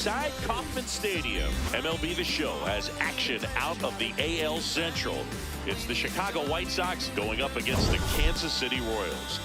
inside Kauffman Stadium. MLB The Show has action out of the AL Central. It's the Chicago White Sox going up against the Kansas City Royals.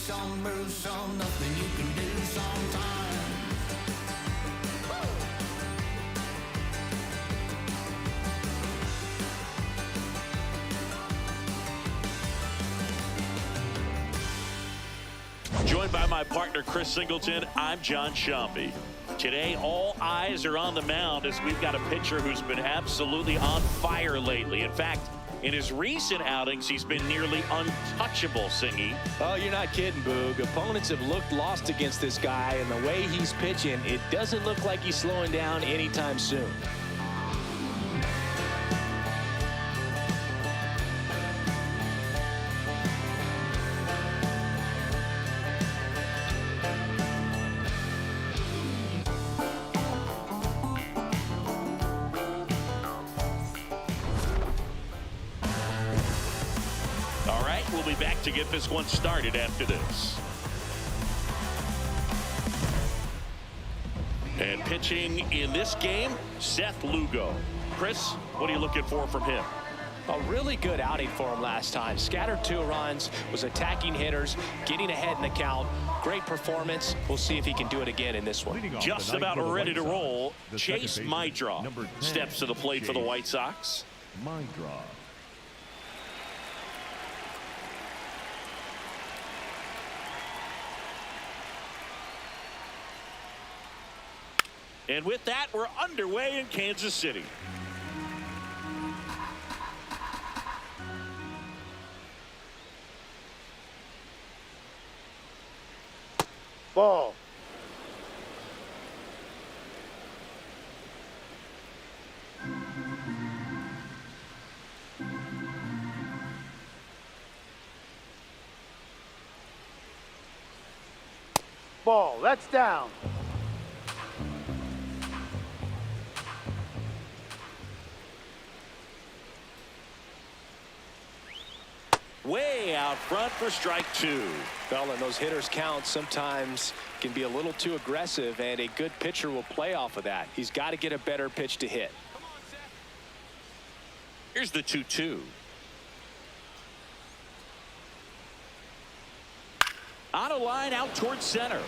Some bruise, some nothing you can do sometimes. Joined by my partner Chris Singleton, I'm John Shambi. Today, all eyes are on the mound as we've got a pitcher who's been absolutely on fire lately. In fact, in his recent outings, he's been nearly untouchable, Singy. Oh, you're not kidding, Boog. Opponents have looked lost against this guy, and the way he's pitching, it doesn't look like he's slowing down anytime soon. We'll be back to get this one started after this. And pitching in this game, Seth Lugo. Chris, what are you looking for from him? A really good outing for him last time. Scattered 2 runs, was attacking hitters, getting ahead in the count. Great performance. We'll see if he can do it again in this one. Just about ready to roll. Chase Mydra steps to the plate for the White Sox. Mydra. And with that, we're underway in Kansas City. Ball. Ball. That's down. Way out front for strike 2. Well, and those hitters count sometimes can be a little too aggressive, and a good pitcher will play off of that. He's got to get a better pitch to hit. Here's the 2-2. On a line out towards center.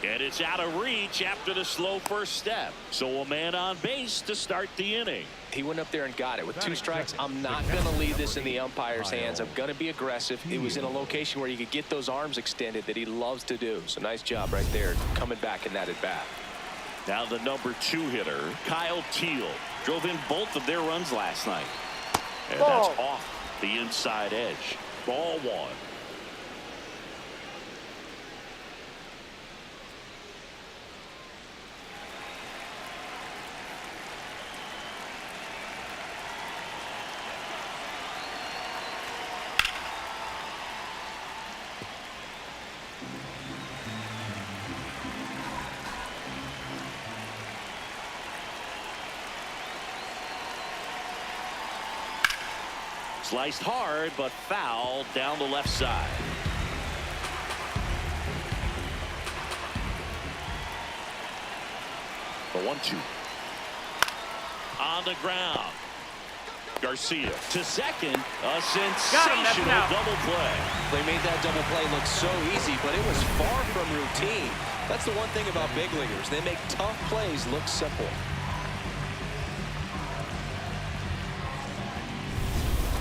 And it's out of reach after the slow first step. So a man on base to start the inning. He went up there and got it. With 2 strikes, I'm not going to leave this in the umpire's hands. I'm going to be aggressive. It was in a location where you could get those arms extended that he loves to do. So nice job right there coming back in that at bat. Now the number 2 hitter, Kyle Teal, drove in both of their runs last night. And that's off the inside edge. Ball 1. Sliced hard, but foul down the left side. The 1-2. On the ground. Garcia to second. A sensational double play. They made that double play look so easy, but it was far from routine. That's the one thing about big leaguers. They make tough plays look simple.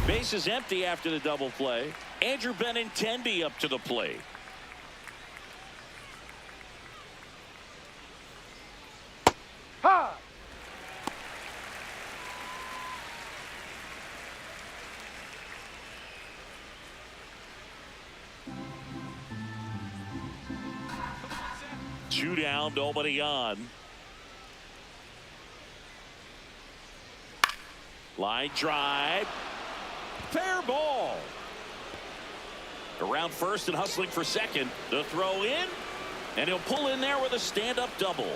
Base is empty after the double play. Andrew Benintendi up to the plate. Ha! Two down, nobody on. Line drive. Fair ball. Around first and hustling for second. The throw in. And he'll pull in there with a stand-up double.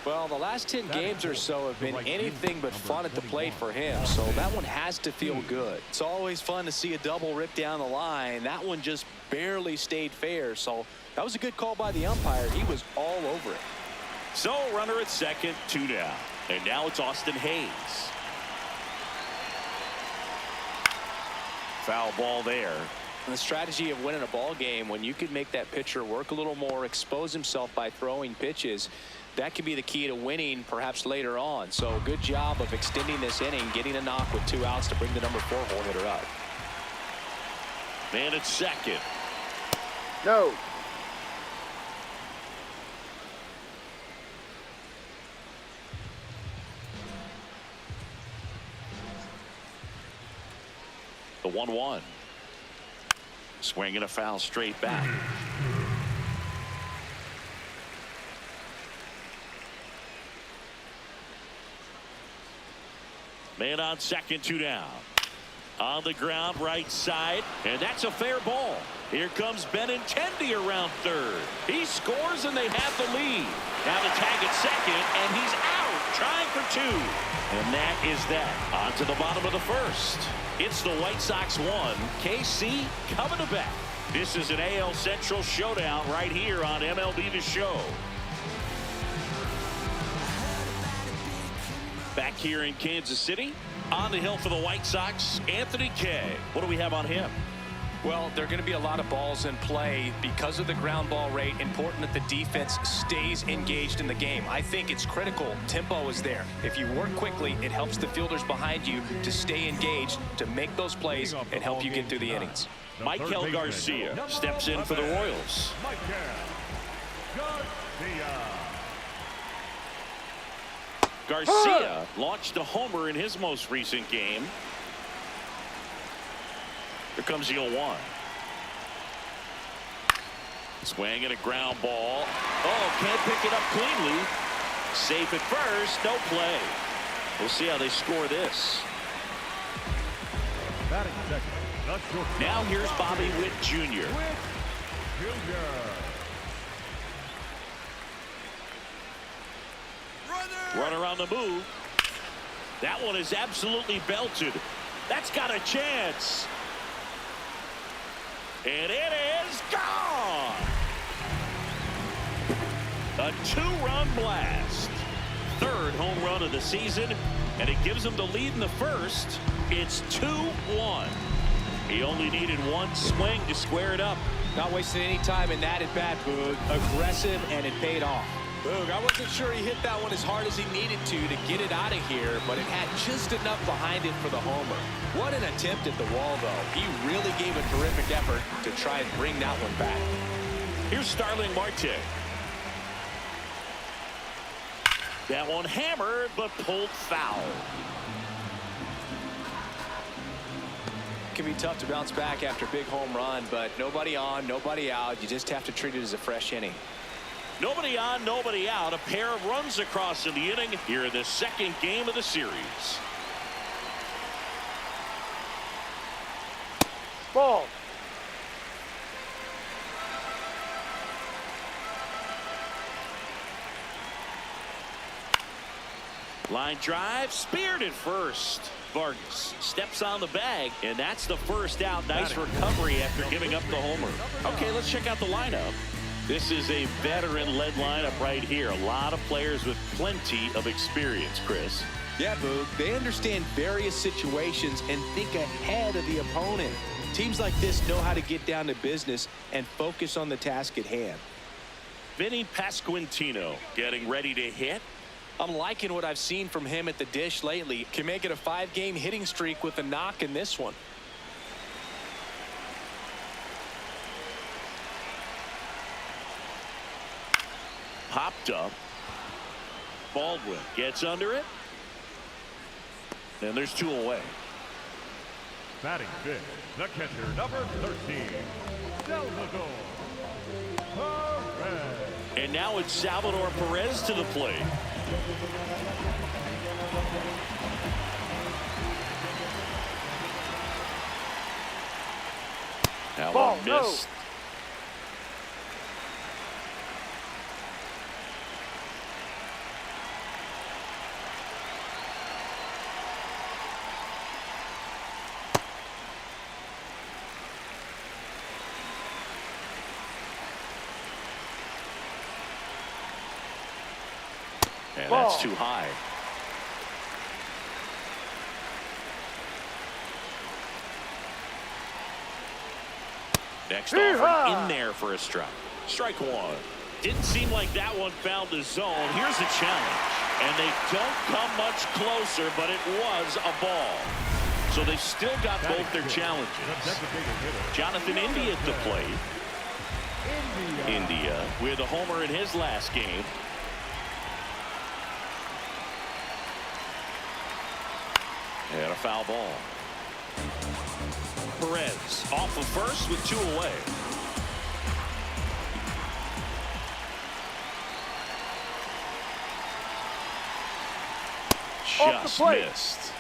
Well, the last 10 games or so have been anything but fun at the plate for him, so that one has to feel good. It's always fun to see a double rip down the line. That one just barely stayed fair, so that was a good call by the umpire. He was all over it. So runner at second, 2 down. And now it's Austin Hayes. Foul ball there. And the strategy of winning a ball game, when you can make that pitcher work a little more, expose himself by throwing pitches, that could be the key to winning perhaps later on. So good job of extending this inning, getting a knock with 2 outs to bring the number 4 hole hitter up. Man at second. No. The 1-1. Swinging a foul straight back. Man on second, 2 down. On the ground, right side, and that's a fair ball. Here comes Benintendi around third. He scores, and they have the lead. Now the tag at second, and he's out, trying for 2. And that is that. On to the bottom of the first. It's the White Sox 1, KC coming to bat. This is an AL Central showdown right here on MLB The Show. Back here in Kansas City, on the hill for the White Sox, Anthony Kay. What do we have on him? Well, there are going to be a lot of balls in play because of the ground ball rate. Important that the defense stays engaged in the game. I think it's critical. Tempo is there. If you work quickly, it helps the fielders behind you to stay engaged, to make those plays and help you get through the innings. Michael Garcia steps in for the Royals. Garcia launched a homer in his most recent game. Here comes the 0-1. Swing and a ground ball. Oh, can't pick it up cleanly. Safe at first, no play. We'll see how they score this. Now here's Bobby Witt Jr. Runner on the move. That one is absolutely belted. That's got a chance. And it is gone. A 2-run blast. 3rd home run of the season, and it gives him the lead in the first. It's 2-1. He only needed 1 swing to square it up. Not wasting any time in that at bat, Boog. Aggressive, and it paid off. Boog, I wasn't sure he hit that one as hard as he needed to get it out of here, but it had just enough behind it for the homer. What an attempt at the wall, though. He really gave a terrific effort to try and bring that one back. Here's Starling Marte. That one hammered, but pulled foul. It can be tough to bounce back after a big home run, but nobody on, nobody out. You just have to treat it as a fresh inning. Nobody on, nobody out. A pair of runs across in the inning here in the 2nd game of the series. Ball. Line drive, speared at first. Vargas steps on the bag, and that's the first out. Nice recovery after giving up the homer. Okay, let's check out the lineup. This is a veteran-led lineup right here. A lot of players with plenty of experience, Chris. Yeah, Boog. They understand various situations and think ahead of the opponent. Teams like this know how to get down to business and focus on the task at hand. Vinny Pasquantino getting ready to hit. I'm liking what I've seen from him at the dish lately. Can make it a 5-game hitting streak with a knock in this one. Popped up. Baldwin gets under it. And there's 2 away. Batting fifth, the catcher, number 13, Salvador Perez. And now it's Salvador Perez to the plate. Ball, one no. missed. And that's too high. Next offer in there for a strike. Strike one. Didn't seem like that one found the zone. Here's a challenge. And they don't come much closer, but it was a ball. So they've still got both their challenges. Jonathan India at the plate. India with a homer in his last game. And a foul ball. Perez off of first with 2 away. Just missed.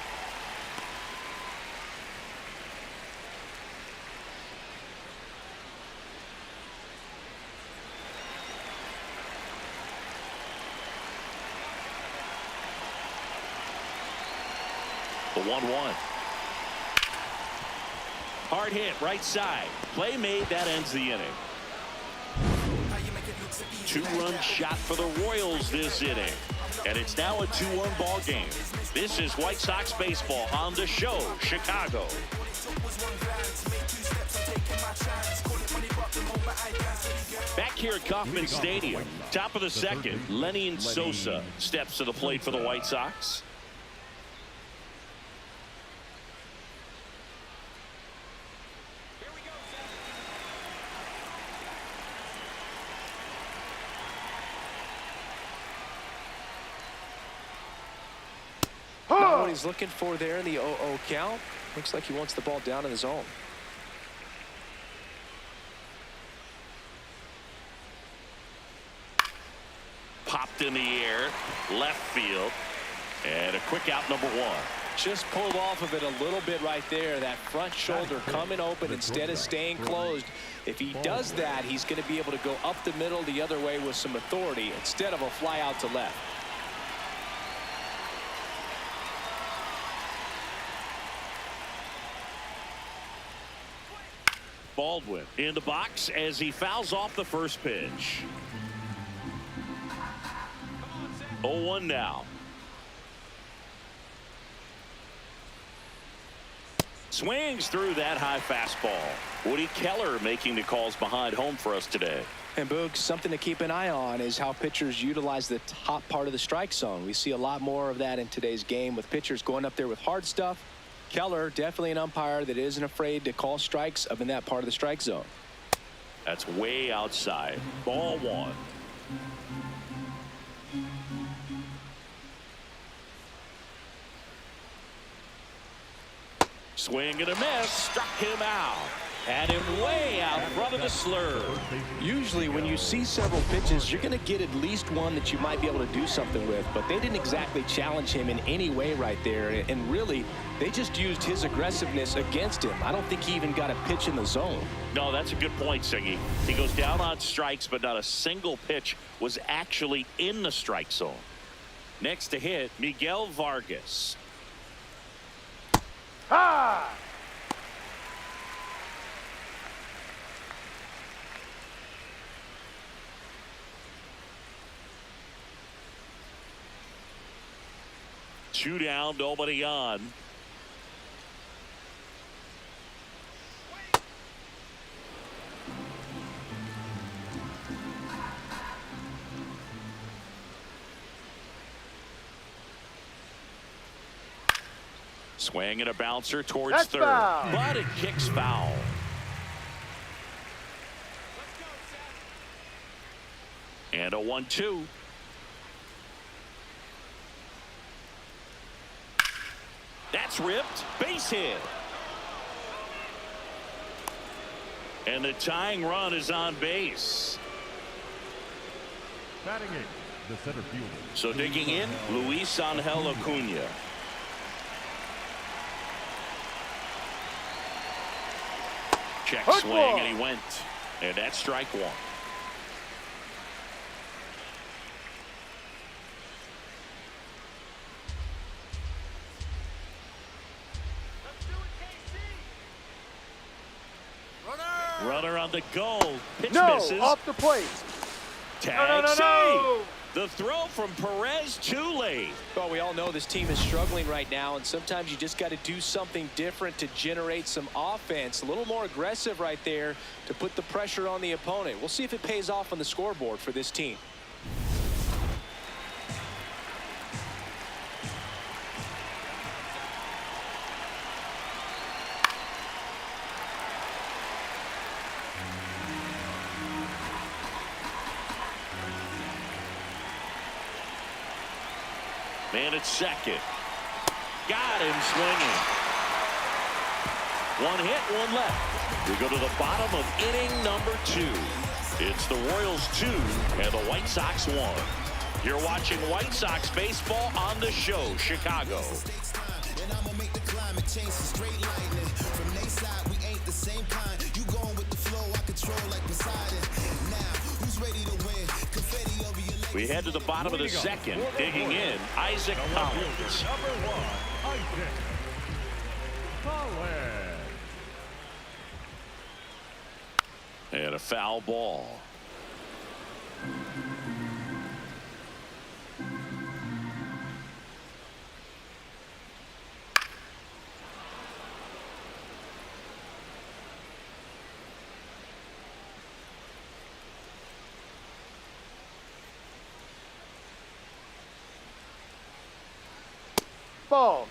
The 1-1. Hard hit right side. Play made. That ends the inning. 2-run shot for the Royals this inning. And it's now a 2-1 ball game. This is White Sox baseball on the show, Chicago. Back here at Kauffman Stadium, top of the second, Lenny Sosa steps to the plate for the White Sox. Not what he's looking for there in the 0-0 count. Looks like he wants the ball down in the zone. Popped in the air, left field, and a quick out, number 1. Just pulled off of it a little bit right there. That front shoulder coming open instead of staying closed. If he does that, he's going to be able to go up the middle the other way with some authority instead of a fly out to left. Baldwin in the box as he fouls off the first pitch. 0-1 now. Swings through that high fastball. Woody Keller making the calls behind home for us today. And Boog, something to keep an eye on is how pitchers utilize the top part of the strike zone. We see a lot more of that in today's game with pitchers going up there with hard stuff. Keller, definitely an umpire that isn't afraid to call strikes up in that part of the strike zone. That's way outside. Ball 1. Swing and a miss. Struck him out. Had him way out front of the slur. Usually when you see several pitches, you're going to get at least one that you might be able to do something with, but they didn't exactly challenge him in any way right there. And really, they just used his aggressiveness against him. I don't think he even got a pitch in the zone. No, that's a good point, Siggy. He goes down on strikes, but not a single pitch was actually in the strike zone. Next to hit, Miguel Vargas. Ha! Two down, nobody on. Swing and a bouncer towards That's third. foul. But it kicks foul. And a 1-2. That's ripped. Base hit. And the tying run is on base. Batting eighth, the center fielder. So digging in, Luis Angel Acuna. Check Hurt swing, ball. and he went. And that's strike one. Runner on the go. Pitch No, misses. off the plate. Tag No. save. The throw from Perez too late. Well, we all know this team is struggling right now, and sometimes you just got to do something different to generate some offense. A little more aggressive right there to put the pressure on the opponent. We'll see if it pays off on the scoreboard for this team. Man at second. Got him swinging. One hit, one left. We go to the bottom of inning number 2. It's the Royals 2 and the White Sox 1. You're watching White Sox baseball on the show, Chicago. And I'ma make the climate change some straight lightning. From their side, we ain't the same kind. You going with the flow, I control like Poseidon. Now, who's ready to win? Confetti over your legs. We head to the bottom of the second. Digging in, Isaac Collins. Number 1, Isaac Collins. And a foul ball. Ball.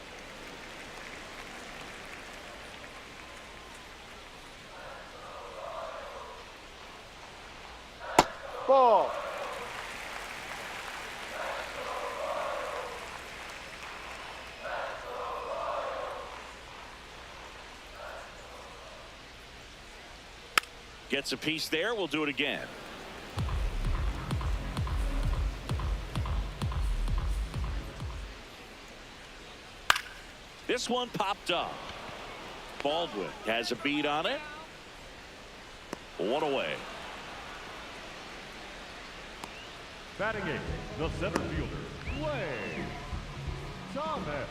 Ball. Gets a piece there. We'll do it again. This one popped up. Baldwin has a beat on it. One away. Batting 8, the center fielder, Lane Thomas.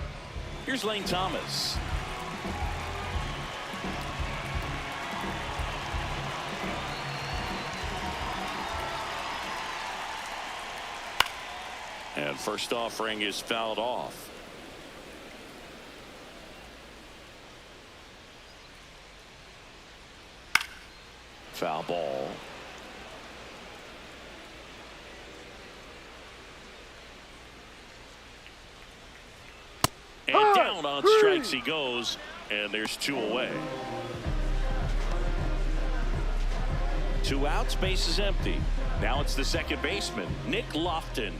Here's Lane Thomas. And first offering is fouled off. Foul ball. And down on strikes he goes, and there's 2 away. 2 outs, base is empty. Now it's the second baseman, Nick Lofton.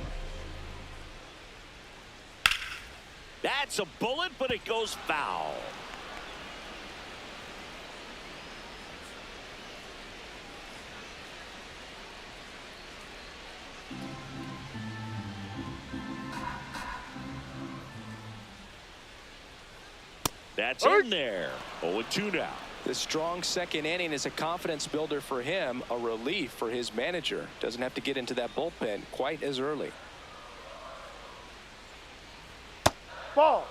That's a bullet, but it goes foul. That's in there. 0-2 now. The strong second inning is a confidence builder for him, a relief for his manager. Doesn't have to get into that bullpen quite as early. Ball.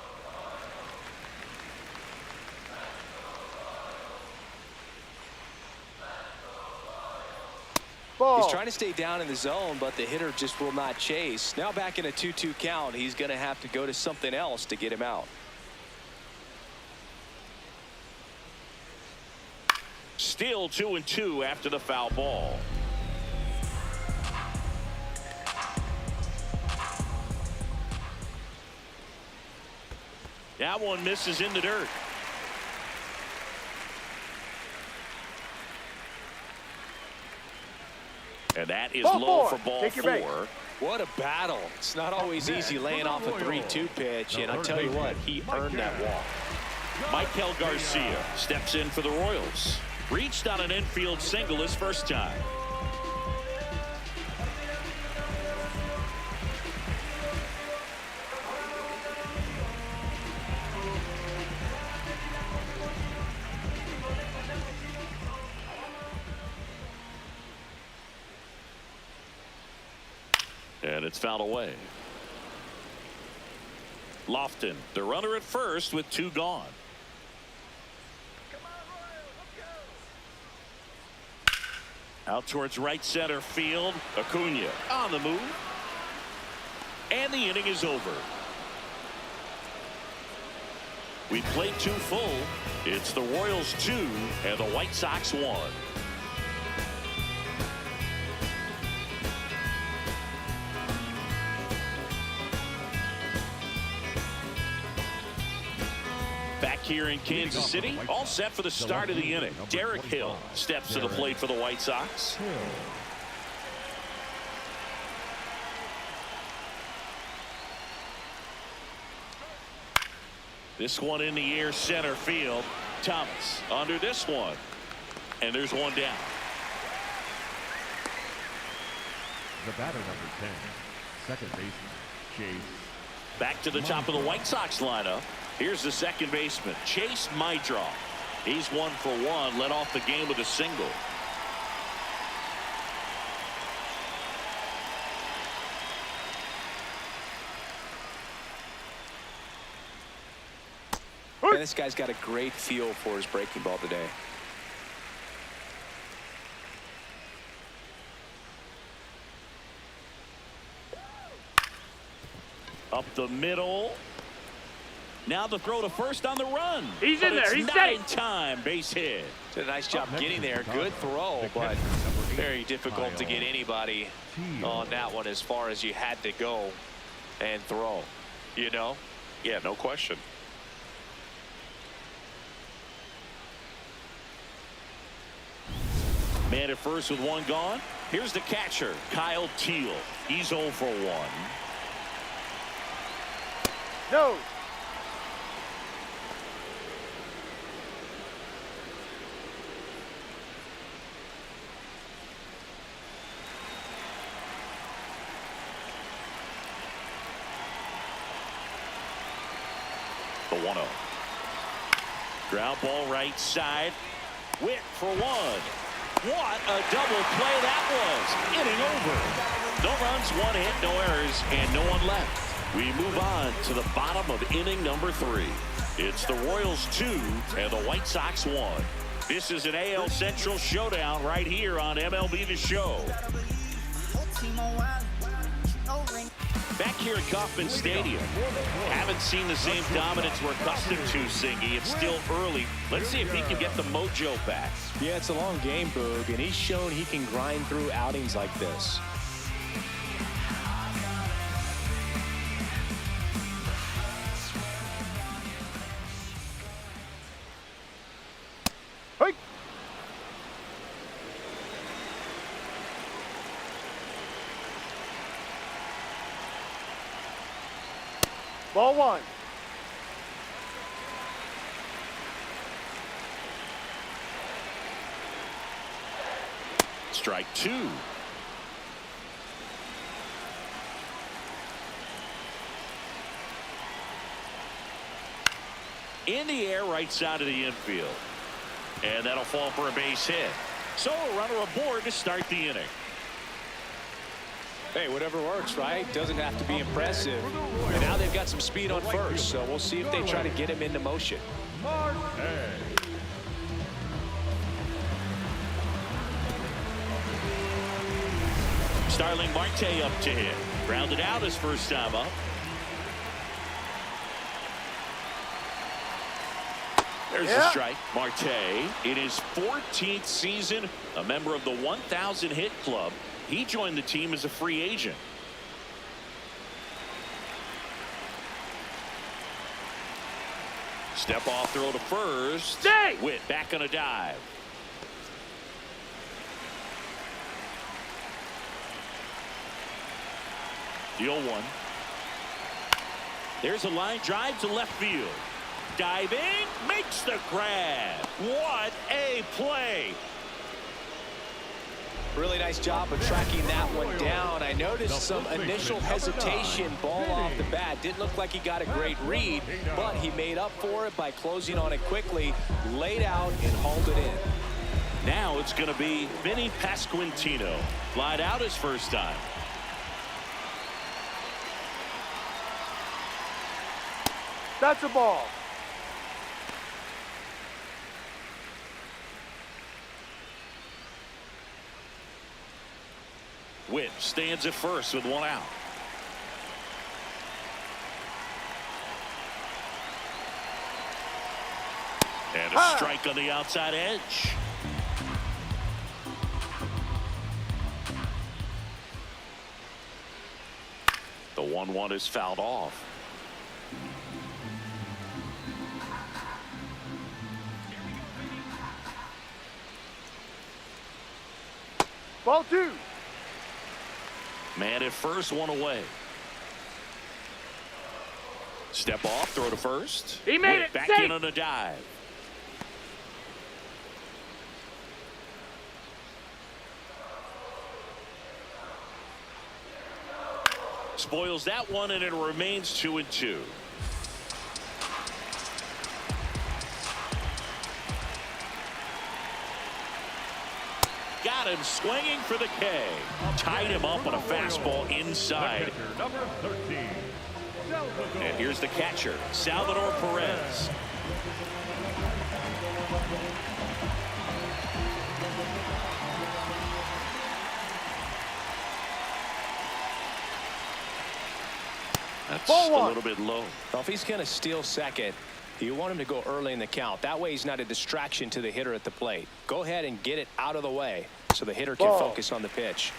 Ball. He's trying to stay down in the zone, but the hitter just will not chase. Now back in a 2-2 count, he's going to have to go to something else to get him out. Still 2-2 after the foul ball. That one misses in the dirt. And that is Ball low 4. for ball Take your 4. base. What a battle. It's not always easy laying off a 3-2 pitch, and I'll tell you what, he earned that walk. Michael Garcia steps in for the Royals. Reached on an infield single his first time. it's fouled away. Lofton, the runner at first with 2 gone. Out towards right center field. Acuna on the move. And the inning is over. We played 2 full. It's the Royals 2 and the White Sox 1. Back here in Kansas City, all set for the start of the inning. Derek Hill steps to the plate for the White Sox. This one in the air, center field. Thomas under this one. And there's one down. The batter, number 10, second baseman, Chase. Back to the top of the White Sox lineup. Here's the second baseman, Chase Mydroff. He's 1 for 1, led off the game with a single. Man, this guy's got a great feel for his breaking ball today. Up the middle. Now the throw to first on the run. He's in there. He's not safe. in time. Base hit. Did a nice job getting there. Good throw, but very difficult to get anybody on that one as far as you had to go and throw. You know? Yeah, no question. Man at first with 1 gone. Here's the catcher, Kyle Teal. He's 0 for 1. No. The 1-0. Ground ball right side. Witt for 1. What a double play that was. Inning over. No runs, 1 hit, no errors, and no one left. We move on to the bottom of inning number 3. It's the Royals 2 and the White Sox 1. This is an AL Central showdown right here on MLB The Show. Back here at Kauffman Stadium. Haven't seen the same dominance we're accustomed to, Singy. It's still early. Let's see if he can get the mojo back. Yeah, it's a long game, Boog, and he's shown he can grind through outings like this. Hey. Ball 1. Strike 2. In the air, right side of the infield. And that'll fall for a base hit. So a runner aboard to start the inning. Hey, whatever works, right? Doesn't have to be impressive. And now they've got some speed on first, so we'll see if they try to get him into motion. Starling Marte up to hit. Grounded out his first time up. There's a strike. Marte in his 14th season, a member of the 1,000 hit club. He joined the team as a free agent. Step off throw to first. Stay! Witt back on a dive. The 0-1. There's a line drive to left field. Diving, makes the grab. What a play. Really nice job of tracking that one down. I noticed some initial hesitation, ball off the bat. Didn't look like he got a great read, but he made up for it by closing on it quickly, laid out, and hauled it in. Now it's going to be Vinny Pasquantino. Flied out his first time. That's a ball. Witt stands at first with one out. And a strike on the outside edge. The 1-1 is fouled off. Ball 2. Man at first, one away. Step off, throw to first. He made Witt it. back Safe. in on a dive. Spoils that one, and it remains 2-2. Got him swinging for the K. Tied him up on a fastball inside. Number 13. And here's the catcher, Salvador Perez. That's Ball a 1. little bit low. Well, if he's going to steal second, you want him to go early in the count. That way he's not a distraction to the hitter at the plate. Go ahead and get it out of the way so the hitter can Ball. focus on the pitch.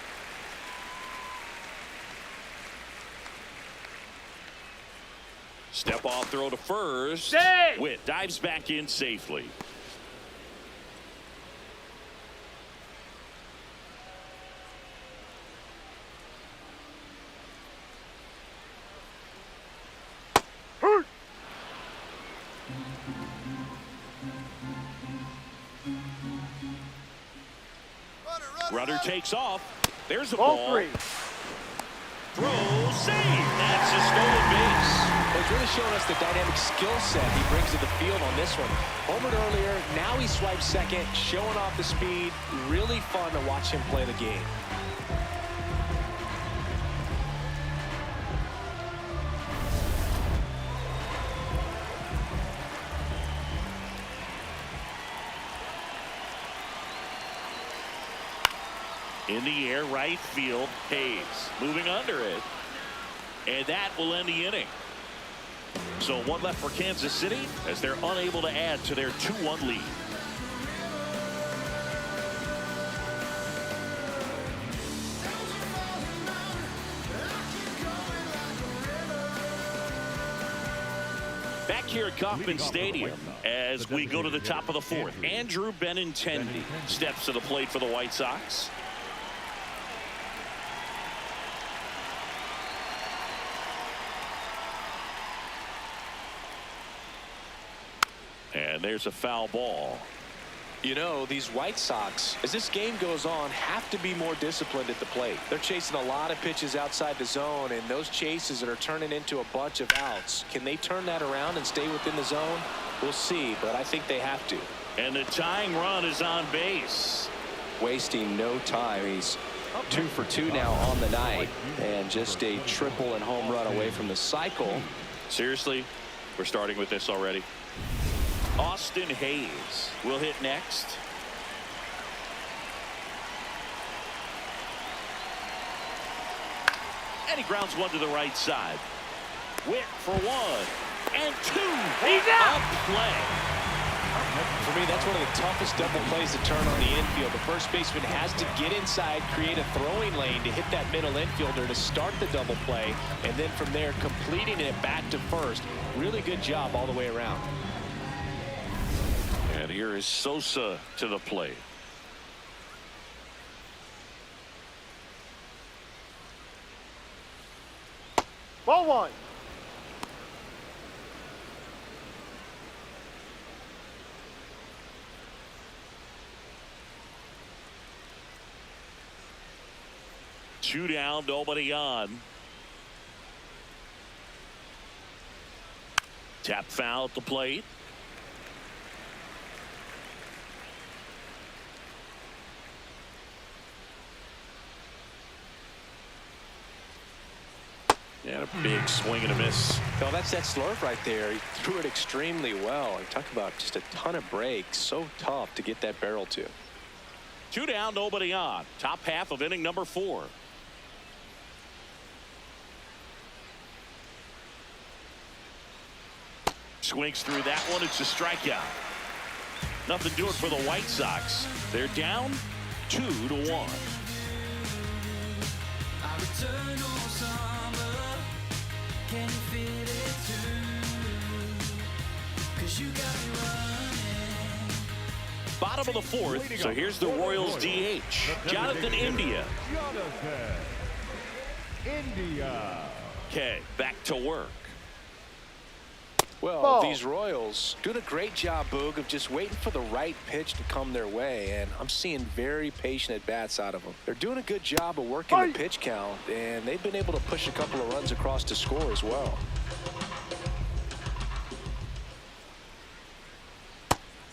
Step off, throw to first. Safe. Witt dives back in safely. Hurt. Runner takes off. There's a Ball ball. 3. Throw, save. That's a stolen base. Well, he's really showing us the dynamic skill set he brings to the field on this one. Homered earlier, now he swipes second, showing off the speed. Really fun to watch him play the game. In the air, right field, Hayes moving under it. And that will end the inning. So one left for Kansas City as they're unable to add to their 2-1 lead. Back here at Kauffman Stadium as we go to the top of the fourth. Andrew Benintendi steps to the plate for the White Sox. And there's a foul ball. You know, these White Sox, as this game goes on, have to be more disciplined at the plate. They're chasing a lot of pitches outside the zone, and those chases that are turning into a bunch of outs, can they turn that around and stay within the zone? We'll see, but I think they have to. And the tying run is on base. Wasting no time. He's 2 for 2 now on the night, and just a triple and home run away from the cycle. Seriously, we're starting with this already. Austin Hayes will hit next. And he grounds one to the right side. Witt for 1 and 2. He's out. Up play. For me, that's one of the toughest double plays to turn on the infield. The first baseman has to get inside, create a throwing lane to hit that middle infielder to start the double play, and then from there completing it back to first. Really good job all the way around. And here is Sosa to the plate. Ball 1. Two down, nobody on. Tap foul at the plate. And And a big swing and a miss. No, that's that slurve right there. He threw it extremely well. You talk about just a ton of breaks. So tough to get that barrel to. 2 down, nobody on. Top half of inning number 4. Swings through that one. It's a strikeout. Nothing doing for the White Sox. They're down 2-1. Bottom of the 4th, so here's the Royals DH, Jonathan India. Okay, back to work. Well, these Royals doing a great job, Boog, of just waiting for the right pitch to come their way, and I'm seeing very patient at-bats out of them. They're doing a good job of working the pitch count, and they've been able to push a couple of runs across to score as well.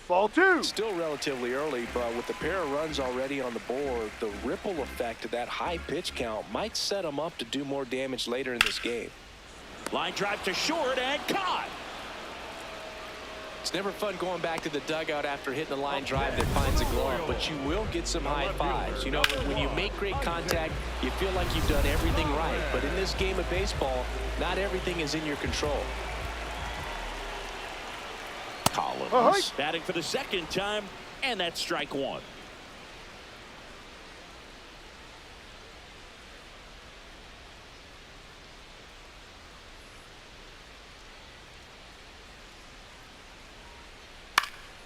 Ball 2. Still relatively early, but with the pair of runs already on the board, the ripple effect of that high pitch count might set them up to do more damage later in this game. Line drive to short and caught. It's never fun going back to the dugout after hitting a line drive that finds a glove, but you will get some high fives. You know, when you make great contact, you feel like you've done everything right. But in this game of baseball, not everything is in your control. Collins batting for the 2nd time, and that's strike 1.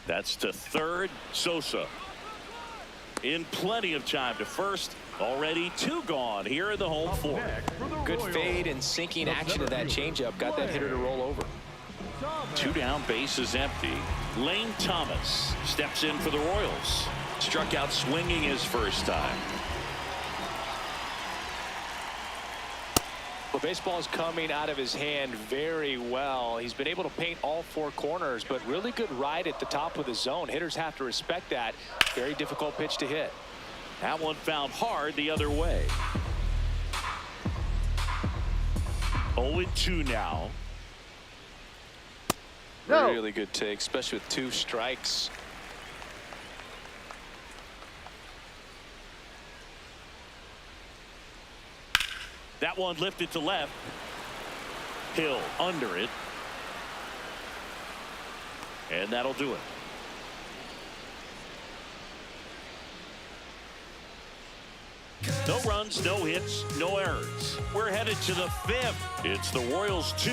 That's to 3rd. Sosa in plenty of time to 1st. Already 2 gone here in the home 4th. Good fade and sinking action of that changeup got that hitter to roll over. 2 down, base is empty. Lane Thomas steps in for the Royals. Struck out swinging his 1st time. Well, baseball is coming out of his hand very well. He's been able to paint all 4 corners, but really good ride at the top of the zone. Hitters have to respect that. Very difficult pitch to hit. That one found hard the other way. 0-2 now. No. Really good take, especially with 2 strikes. That one lifted to left. Hill under it. And that'll do it. No runs, no hits, no errors. We're headed to the 5th. It's the Royals 2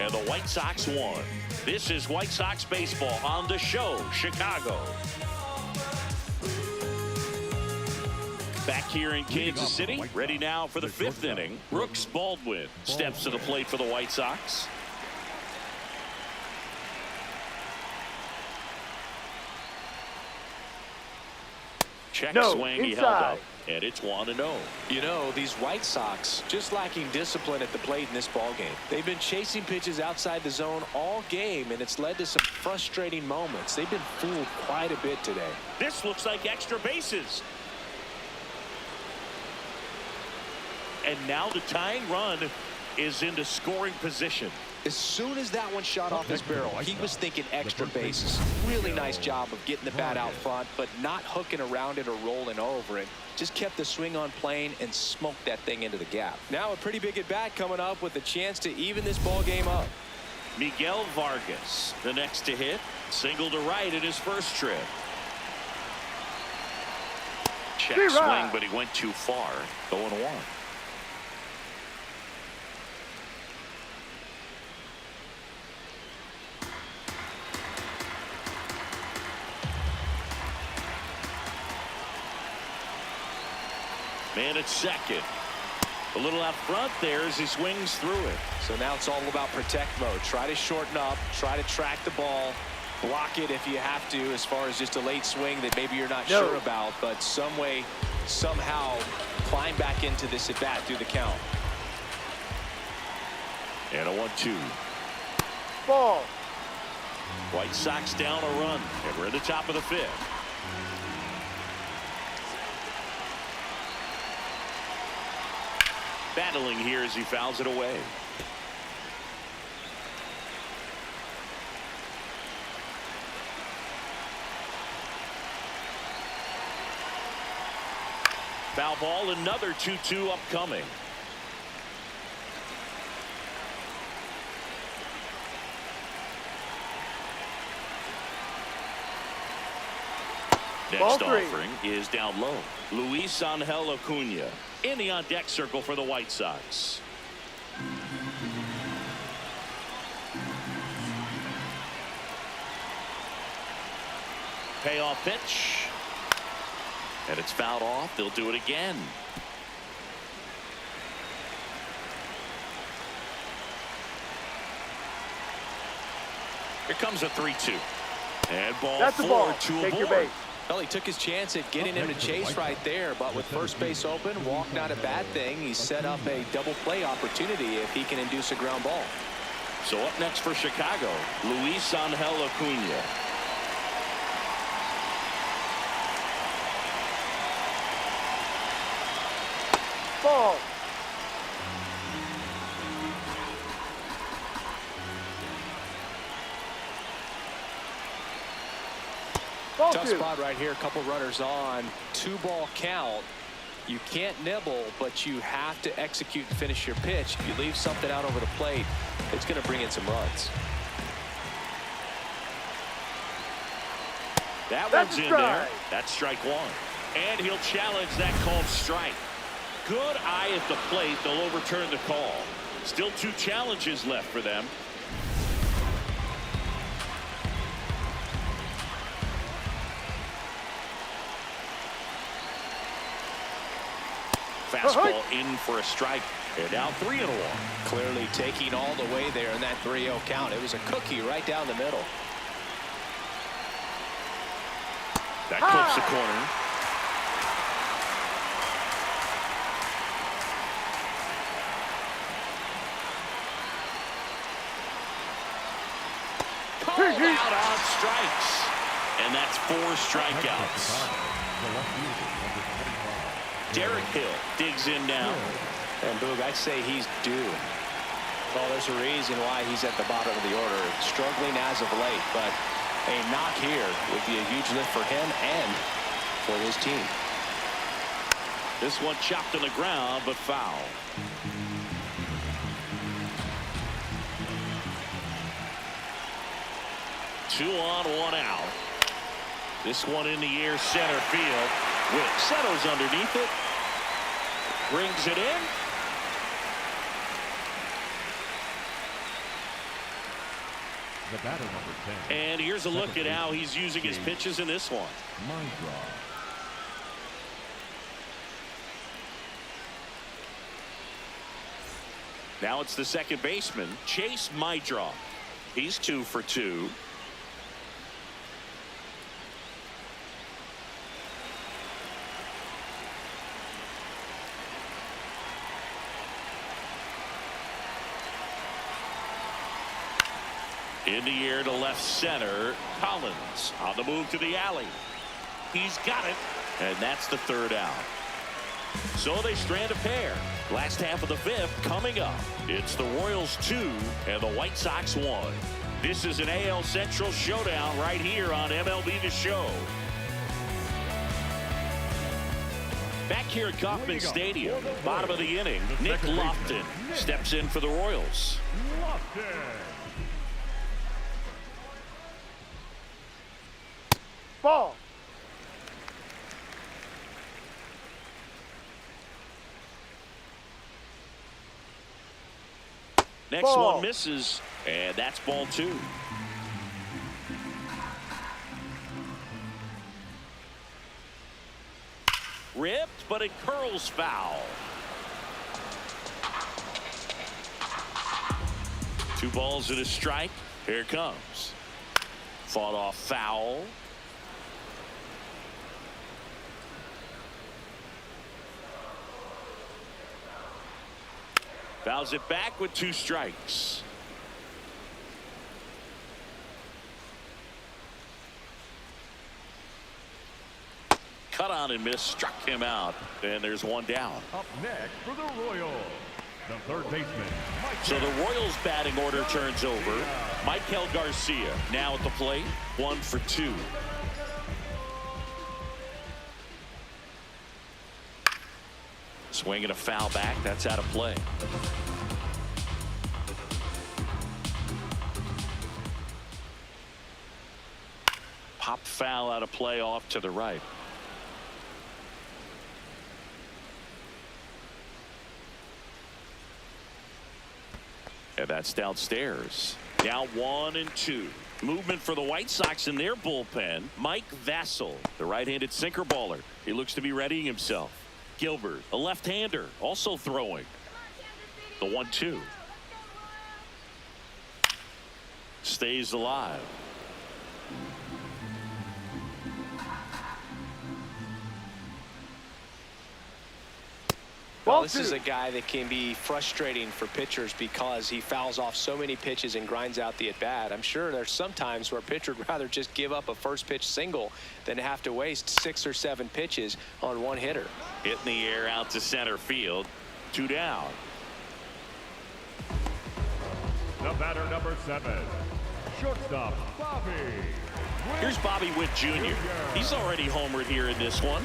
and the White Sox 1. This is White Sox baseball on the show, Chicago. Back here in Kansas City, ready now for the 5th inning. Brooks Baldwin steps to the plate for the White Sox. Check swing, he held up, and it's 1-0. You know, these White Sox just lacking discipline at the plate in this ball game. They've been chasing pitches outside the zone all game, and it's led to some frustrating moments. They've been fooled quite a bit today. This looks like extra bases. And now the tying run is into scoring position. As soon as that one shot off his barrel, he was thinking extra bases. Really nice job of getting the bat out front, but not hooking around it or rolling over it. Just kept the swing on plane and smoked that thing into the gap. Now a pretty big at bat coming up with a chance to even this ball game up. Miguel Vargas, the next to hit. Single to right in his 1st trip. Check swing, but he went too far. 0-1. Man at 2nd. A little out front there as he swings through it. So now it's all about protect mode. Try to shorten up, try to track the ball, block it if you have to, as far as just a late swing that maybe you're not sure about, but some way, somehow climb back into this at bat through the count. And a 1-2. Ball. White Sox down a run, and we're in the top of the 5th. Battling here as he fouls it away. Foul ball, another 2-2 upcoming. Next offering is down low. Luis Angel Acuna in the on-deck circle for the White Sox. Payoff pitch. And it's fouled off. They'll do it again. Here comes a 3-2. And ball 4 to a board. Well, he took his chance at getting him to chase right there, but with first base open, walk not a bad thing. He set up a double play opportunity if he can induce a ground ball. So up next for Chicago, Luis Angel Acuna. Ball. Tough spot right here. A couple runners on. 2-ball count. You can't nibble, but you have to execute and finish your pitch. If you leave something out over the plate, it's going to bring in some runs. That one's in there. That's strike one. And he'll challenge that called strike. Good eye at the plate. They'll overturn the call. Still 2 challenges left for them. Fastball in for a strike. They're now 3-1. Clearly taking all the way there in that 3-0 count. It was a cookie right down the middle. That clips the corner. Called out on strikes. And that's 4 strikeouts. Derek Hill digs in now. And Boog, I'd say he's due. Well, there's a reason why he's at the bottom of the order. Struggling as of late, but a knock here would be a huge lift for him and for his team. This one chopped on the ground, but foul. Two on, 1 out. This one in the air, center field. Witt settles underneath it. Brings it in. The batter, number 10. And here's a look at how he's using his pitches in this one. Now it's the second baseman, Chase Mydroff. He's 2 for 2. In the air to left center. Collins on the move to the alley. He's got it. And that's the 3rd out. So they strand a pair. Last half of the 5th coming up. It's the Royals 2 and the White Sox 1. This is an AL Central showdown right here on MLB The Show. Back here at Kauffman Stadium, bottom of the inning, Nick Lofton steps in for the Royals. Ball. Next one misses, and that's ball 2. Ripped, but it curls foul. 2 balls and a strike. Here it comes. Fought off foul. Fouls it back with 2 strikes. Cut on and miss, struck him out, and there's 1 down. Up next for the Royals, the third baseman. So the Royals batting order turns over. Michael Garcia now at the plate, 1 for 2. Swing and a foul back. That's out of play. Pop foul out of play off to the right. And that's downstairs. Now 1-2. Movement for the White Sox in their bullpen. Mike Vassell, the right-handed sinker baller. He looks to be readying himself. Gilbert, a left-hander, also throwing. The 1-2. Stays alive. Well, this is a guy that can be frustrating for pitchers because he fouls off so many pitches and grinds out the at-bat. I'm sure there's some times where a pitcher would rather just give up a first pitch single than have to waste 6 or 7 pitches on one hitter. Hit in the air out to center field. 2 down. The batter, number 7, shortstop, Bobby. Here's Bobby Witt Jr. He's already homered here in this one.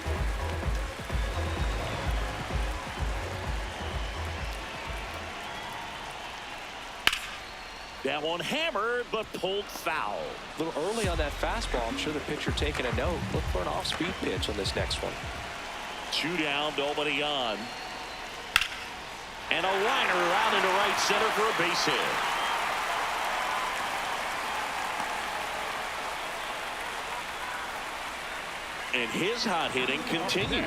That one hammered, but pulled foul. A little early on that fastball. I'm sure the pitcher taking a note. Look for an off-speed pitch on this next one. 2 down, nobody on. And a liner out into right center for a base hit. And his hot hitting continues.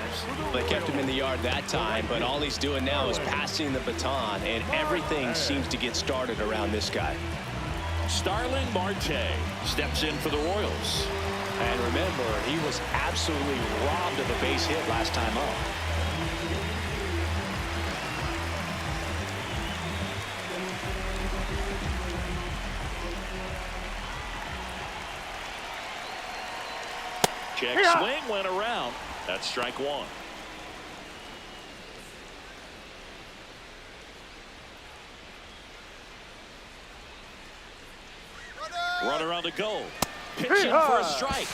They kept him in the yard that time, but all he's doing now is passing the baton, and everything seems to get started around this guy. Starling Marte steps in for the Royals. And remember, he was absolutely robbed of a base hit last time up. Check swing went around. That's strike 1. Runner on the go. Pitching for a strike.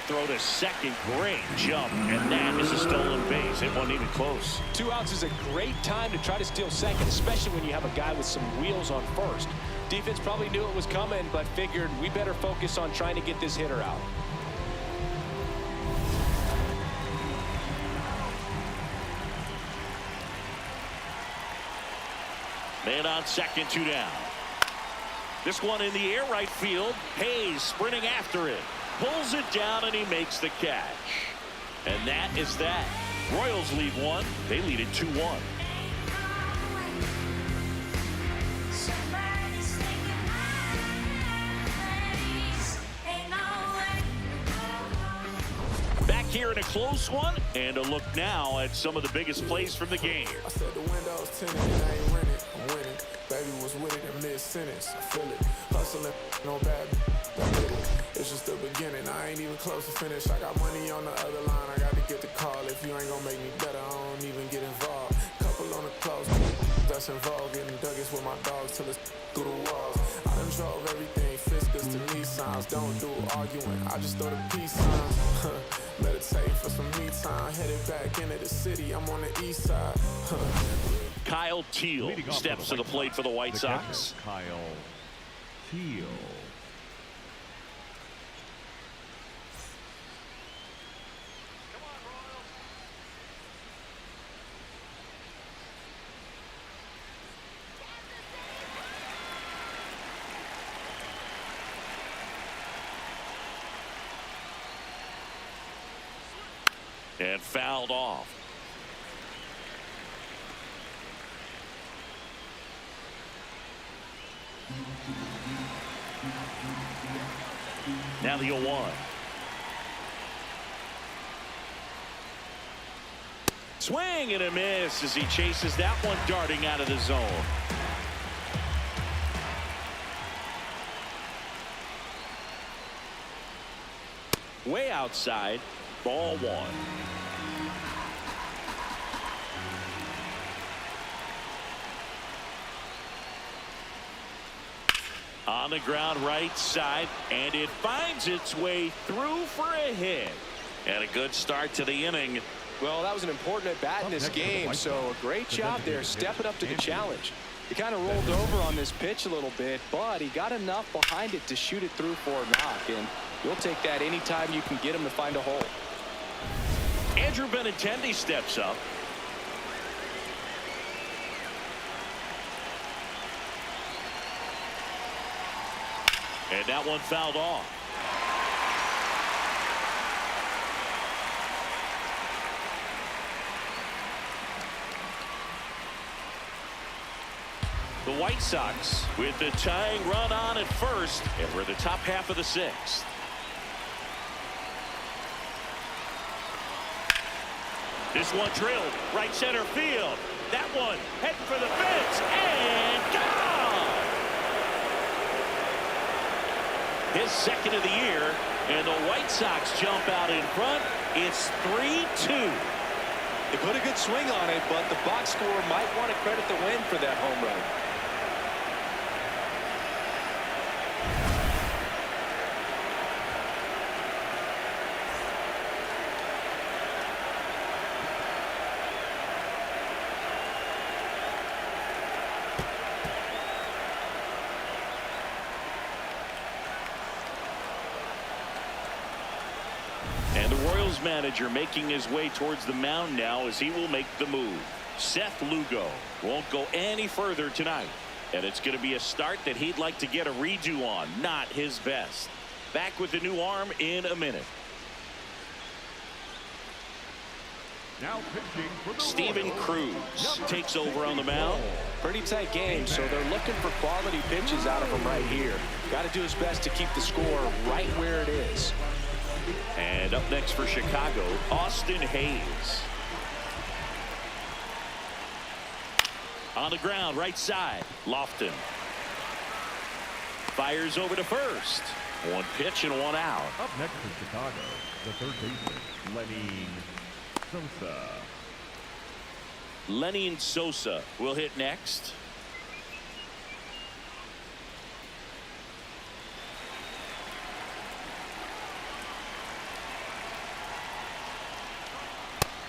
Throw to second. Great jump. And that is a stolen base. It wasn't even close. 2 outs is a great time to try to steal second, especially when you have a guy with some wheels on first. Defense probably knew it was coming, but figured we better focus on trying to get this hitter out. Man on second, 2 down. This one in the air right field. Hayes sprinting after it. Pulls it down and he makes the catch. And that is that. Royals lead 1. They lead it 2-1. Back here in a close one, and a look now at some of the biggest plays from the game. I said the window's tinted and I ain't rented. I'm winning. Baby was with it in mid-sentence. I feel it. Hustling, no bad. It's just the beginning. I ain't even close to finish. I got money on the other line. I got to get the call. If you ain't gonna make me better, I don't even get involved. Couple on the close. That's involved. Getting Douglas with my dogs till it's through the walls. I done drove everything. Fiscus to me signs. Don't do arguing. I just throw the peace signs. Meditate for some me time. Headed back into the city. I'm on the east side. Kyle Teal steps to the plate for the White Sox. Kyle Teal. And fouled off. Now the 0-1. Swing and a miss as he chases that one darting out of the zone. Way outside, ball 1. On the ground right side, and it finds its way through for a hit. And a good start to the inning Well, that was an important at-bat in this game, so a great job there stepping up to the challenge. He kind of rolled over on this pitch a little bit, but he got enough behind it to shoot it through for a knock, and you'll take that anytime you can get him to find a hole. Andrew Benintendi steps up. And that one fouled off. The White Sox with the tying run on at first, and we're the top half of the sixth. This one drilled right center field. That one heading for the fence and gone. His second of the year, and the White Sox jump out in front. It's 3-2. They put a good swing on it, but the box score might want to credit the win for that home run. And the Royals manager making his way towards the mound now as he will make the move. Seth Lugo won't go any further tonight. And it's going to be a start that he'd like to get a redo on. Not his best. Back with the new arm in a minute. Now pitching for the Steven Royals, Cruz takes over on the mound. Pretty tight game, so they're looking for quality pitches out of him right here. Got to do his best to keep the score right where it is. And up next for Chicago, Austin Hayes. On the ground, right side, Lofton. Fires over to first. One pitch and one out. Up next for Chicago, the third baseman, Sosa. Lenny Sosa will hit next.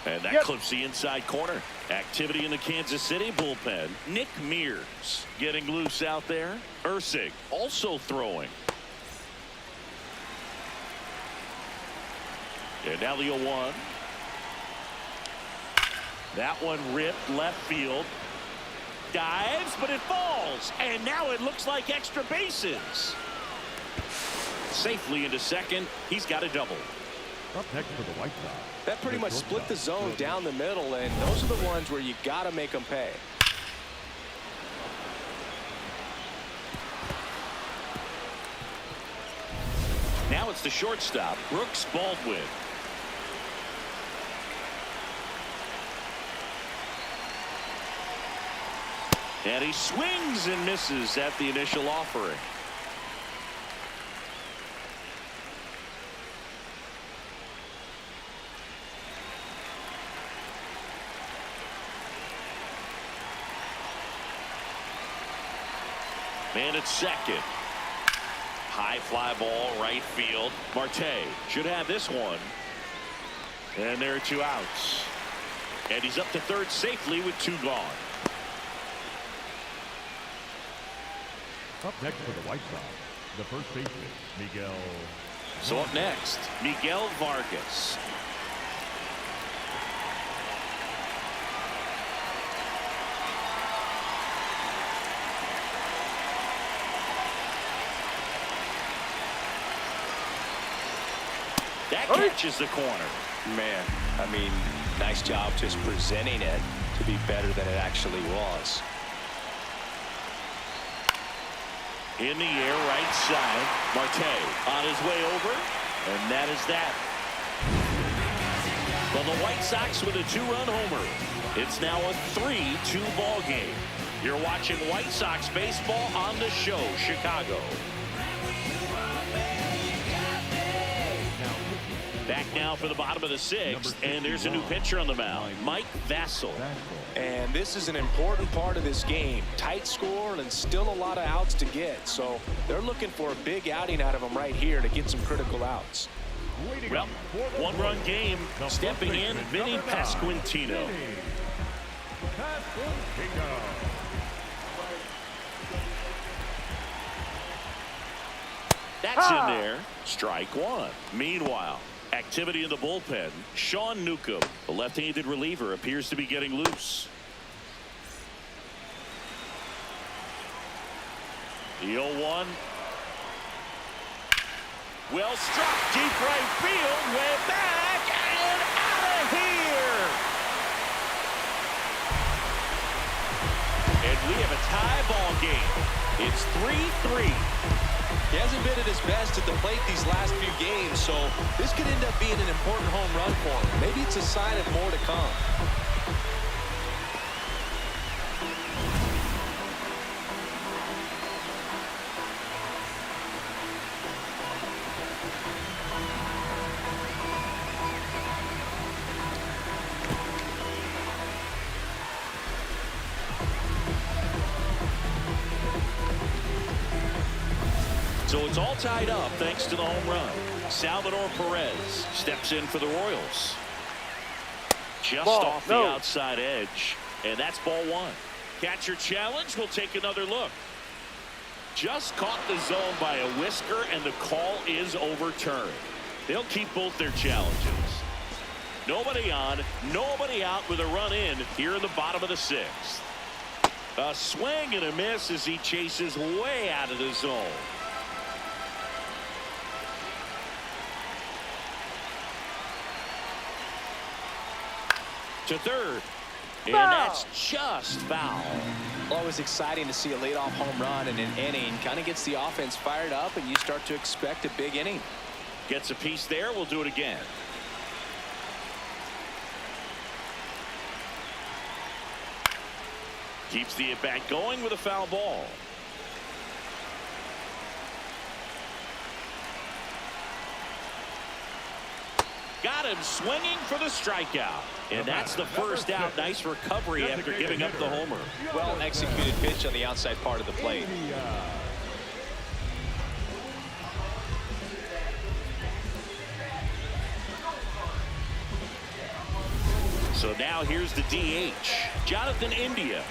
And that clips the inside corner. Activity in the Kansas City bullpen. Nick Mears getting loose out there. Ursig also throwing. And now the 0-1. That one ripped left field. Dives, but it falls. And now it looks like extra bases. Safely into second. He's got a double. Up next for the White Sox. That pretty much split the zone down the middle, and those are the ones where you got to make them pay. Now it's the shortstop, Brooks Baldwin. And he swings and misses at the initial offering. Man at second. High fly ball right field. Marte should have this one. And there are two outs. And he's up to third safely with two gone. Up next for the White Sox, the first baseman, Miguel. So up next, Miguel Vargas. That catches the corner. Man, I mean, nice job just presenting it to be better than it actually was. In the air, right side. Marte on his way over. And that is that. Well, the White Sox with a two-run homer. It's now a 3-2 ball game. You're watching White Sox baseball on the show, Chicago. Back now for the bottom of the sixth, and there's a new pitcher on the mound, Mike Vassell. And this is an important part of this game. Tight score and still a lot of outs to get. So they're looking for a big outing out of him right here to get some critical outs. Well, one-run game. Stepping in, Vinny Pasquantino. That's in there. Strike one. Meanwhile, activity in the bullpen. Sean Newcomb, the left-handed reliever, appears to be getting loose. The 0-1. Well struck, deep right field, way back, and out of here. And we have a tie ball game. It's 3-3. He hasn't been at his best at the plate these last few games, so this could end up being an important home run for him. Maybe it's a sign of more to come. So it's all tied up thanks to the home run. Salvador Perez steps in for the Royals. Just off the outside edge. And that's ball one. Catcher challenge. We'll take another look. Just caught the zone by a whisker, and the call is overturned. They'll keep both their challenges. Nobody on, nobody out with a run in here in the bottom of the sixth. A swing and a miss as he chases way out of the zone. To third, and that's just foul. Always exciting to see a leadoff home run in an inning. Kind of gets the offense fired up, and you start to expect a big inning. Gets a piece there. We'll do it again. Keeps the at-bat going with a foul ball. Got him swinging for the strikeout. And that's the first out. Nice recovery after giving up the homer. Well executed pitch on the outside part of the plate. So now here's the DH, Jonathan India.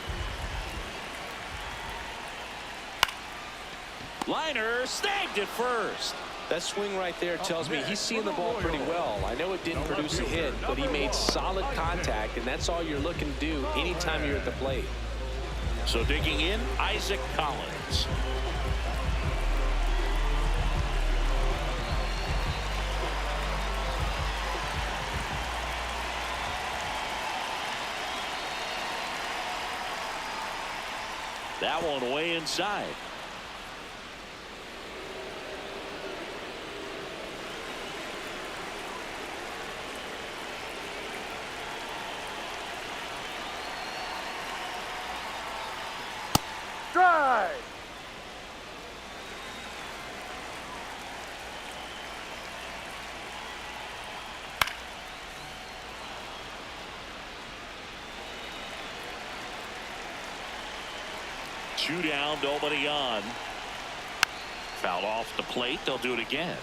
Liner snagged at first. That swing right there tells me he's seeing the ball pretty well. I know it didn't produce a hit, but he made solid contact, and that's all you're looking to do anytime you're at the plate. So digging in, Isaac Collins. That one way inside. Drive. Two down, nobody on. Fouled off the plate. They'll do it again.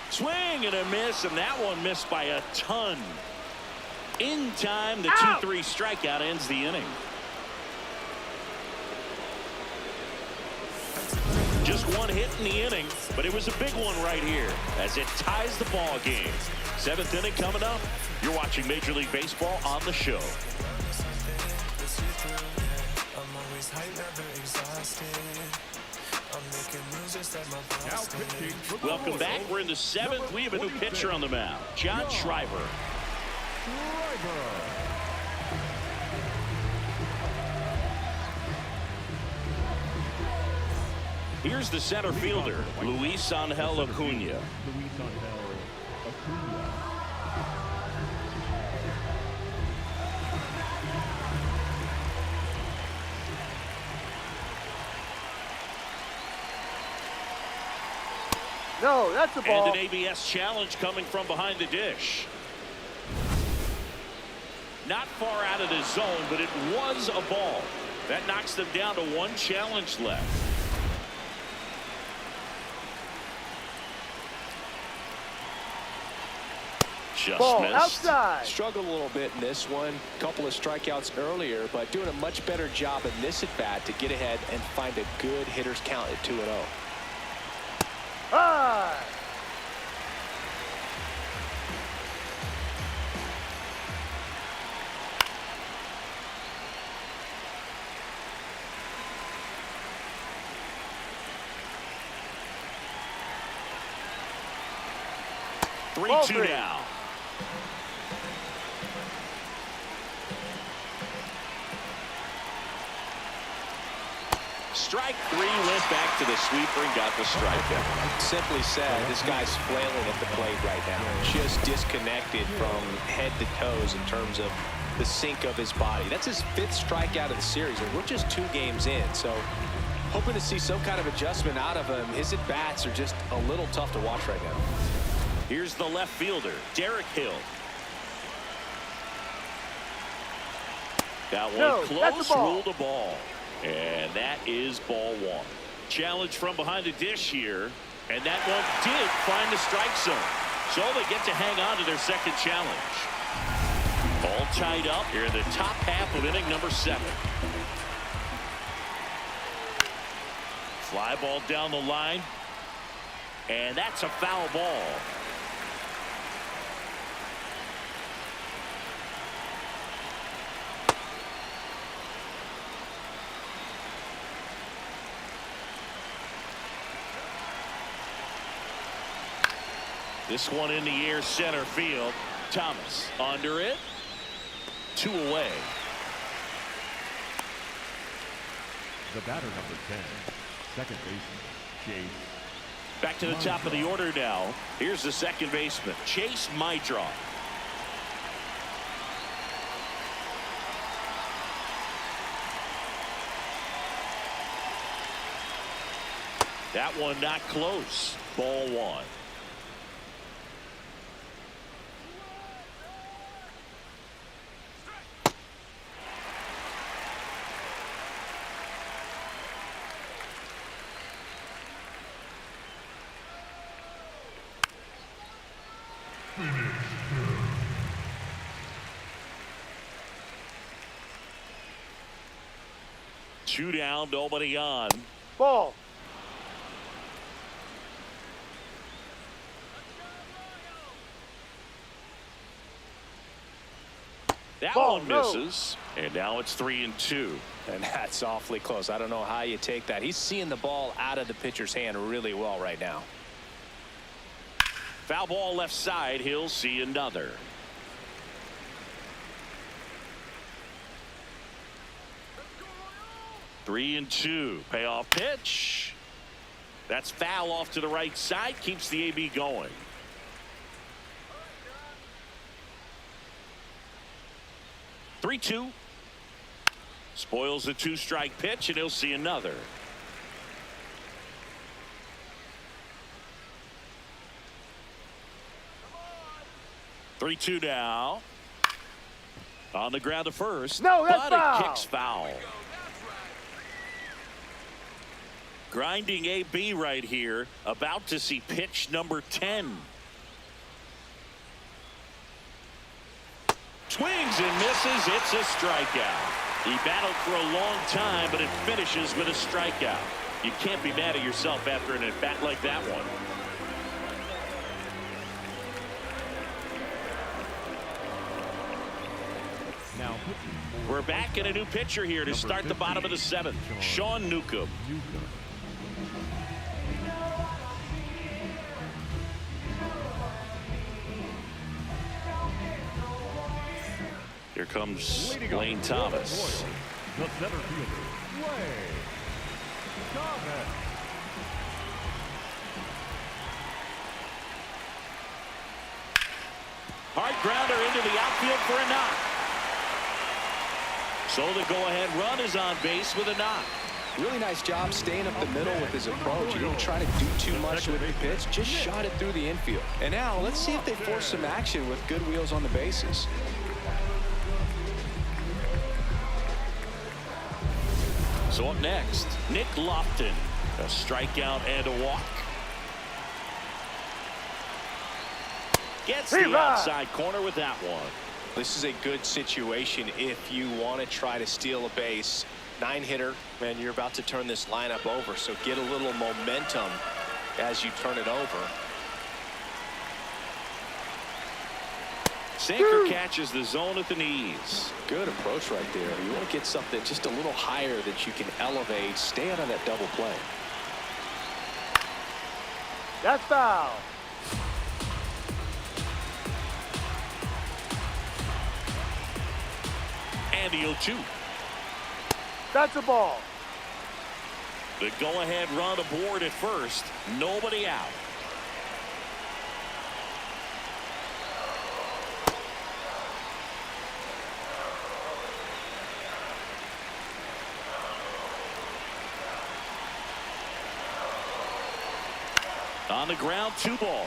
Swing and a miss, and that one missed by a ton. In time, the 2-3 strikeout ends the inning. Just one hit in the inning, but it was a big one right here as it ties the ball game. Seventh inning coming up. You're watching Major League Baseball on the show. Welcome back. We're in the seventh. We have a new pitcher on the mound, John Schreiber. Here's the center fielder, Luis Angel Acuna. No, that's a ball. And an ABS challenge coming from behind the dish. Not far out of the zone, but it was a ball. That knocks them down to 1 challenge left. Just Ball missed. outside. Struggled a little bit in this one. Couple of strikeouts earlier, but doing a much better job in this at bat to get ahead and find a good hitter's count at 2-0. High. Ball 3-2 three. now. Strike 3, went back to the sweeper and got the strikeout. Simply said, this guy's flailing at the plate right now. Just disconnected from head to toes in terms of the sink of his body. That's his 5th strikeout of the series, and we're just 2 games in. So hoping to see some kind of adjustment out of him. His at-bats are just a little tough to watch right now. Here's the left fielder, Derek Hill. That one No, that's close, a ball. ruled a ball. And that is ball 1. Challenge from behind the dish here. And that one did find the strike zone. So they get to hang on to their second challenge. All tied up here in the top half of inning number 7. Fly ball down the line. And that's a foul ball. This one in the air, center field. Thomas under it. 2 away. The batter number 10, second baseman, Chase. Back to the top of the order now. Here's the second baseman, Chase Mydron. That one not close. Ball 1. Two down, nobody on. Ball. That Ball, one no. misses. And now it's 3-2. And that's awfully close. I don't know how you take that. He's seeing the ball out of the pitcher's hand really well right now. Foul ball left side. He'll see another. Three and 2. Payoff pitch. That's foul off to the right side. Keeps the AB going. Three, 2. Spoils the 2-strike pitch, and he'll see another. Three, 2 now. On the ground to first. No, that's but foul. It kicks foul. Grinding AB right here. About to see pitch number 10. Swings and misses. It's a strikeout. He battled for a long time, but it finishes with a strikeout. You can't be mad at yourself after an at-bat like that one. Now, We're back in a new pitcher here to start the bottom of the 7th. Sean Newcomb. Here comes Lane Thomas. the center fielder, Lane Thomas. Hard grounder into the outfield for a knock. So the go-ahead run is on base with a knock. Really nice job staying up the middle with his approach. He didn't try to do too much with the pitch, just shot it through the infield. And now let's see if they force some action with good wheels on the bases. So up next, Nick Lofton. A strikeout and a walk. Gets the outside corner with that one. This is a good situation if you want to try to steal a base. 9-hitter, and you're about to turn this lineup over, so get a little momentum as you turn it over. Sanker catches the zone at the knees. Good approach right there. You want to get something just a little higher that you can elevate. Stay out of that double play. That's foul. And the 0-2. That's a ball. The go-ahead run aboard at first. Nobody out. On the ground, 2 ball.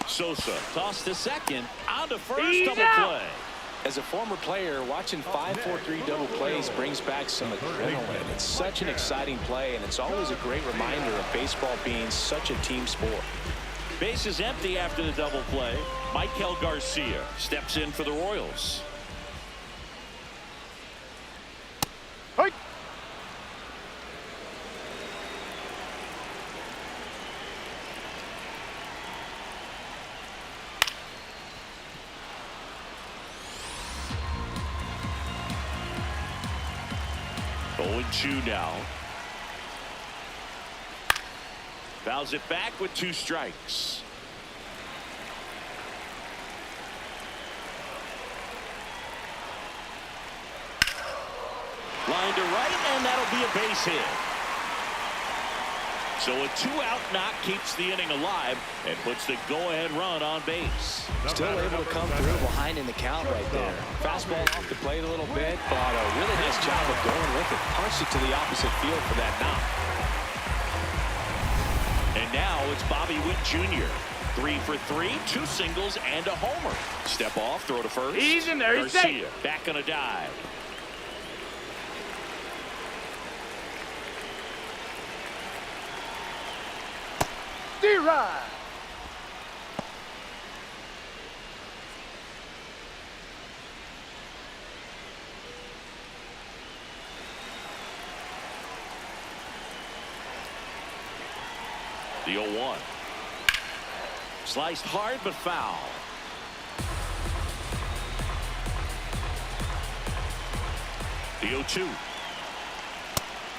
Sosa tossed to second. On to first, double play. As a former player, watching 5-4-3 double plays brings back some adrenaline. It's such an exciting play, and it's always a great reminder of baseball being such a team sport. Base is empty after the double play. Michael Garcia steps in for the Royals. Hey. Oh, 2 now. Fouls it back with 2 strikes. Line to right, and that'll be a base hit. So a 2-out knock keeps the inning alive and puts the go-ahead run on base. Still able to come through behind in the count right there. Fastball off the plate a little bit, but a really nice job of going with it. Punched it to the opposite field for that knock. And now it's Bobby Witt Jr. 3 for 3, 2 singles and a homer. Step off, throw to first. He's in there. He's Garcia safe. back on a dive. D-Ride. The 0-1. Sliced hard but foul. The 0-2.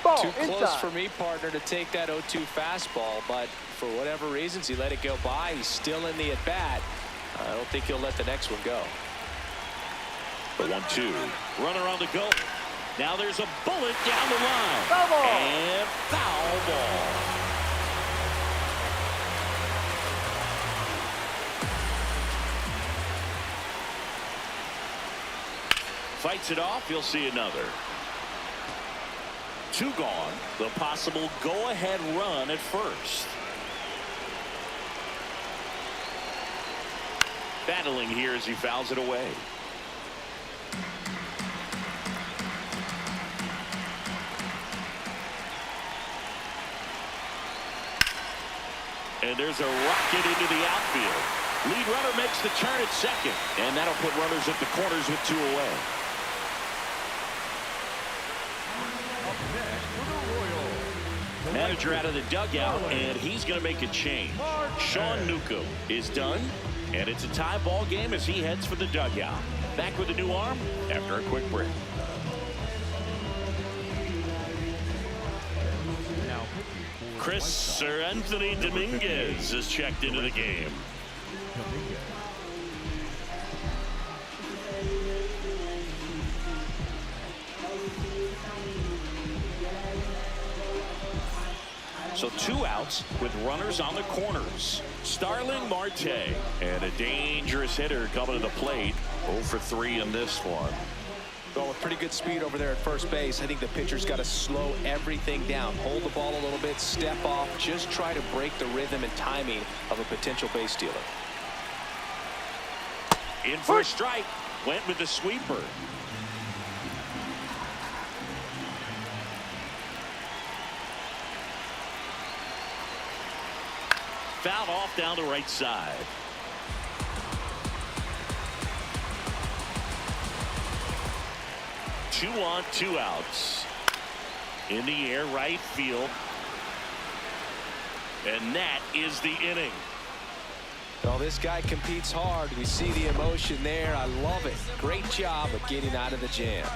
Ball Too close inside. for me, partner, to take that 0-2 fastball, but for whatever reasons, he let it go by. He's still in the at-bat. I don't think he'll let the next one go. The 1-2. Runner on the go. Now there's a bullet down the line. Foul ball. And foul ball. Fights it off. You'll see another. 2 gone. The possible go-ahead run at first. Battling here as he fouls it away. And there's a rocket into the outfield. Lead runner makes the turn at second, and that'll put runners at the corners with 2 away. Manager out of the dugout, and he's going to make a change. Sean Newcomb is done, and it's a tie ball game as he heads for the dugout. Back with a new arm after a quick break. Anthony Dominguez is checked into the game. So 2 outs with runners on the corners. Starling Marte, and a dangerous hitter coming to the plate. 0 for 3 in this one. Going with pretty good speed over there at first base. I think the pitcher's got to slow everything down. Hold the ball a little bit, step off, just try to break the rhythm and timing of a potential base stealer. In for a strike. Went with the sweeper. fouled off down the right side. Two on, two outs. In the air, right field. And that is the inning. Well, this guy competes hard. We see the emotion there. I love it. Great job of getting out of the jam.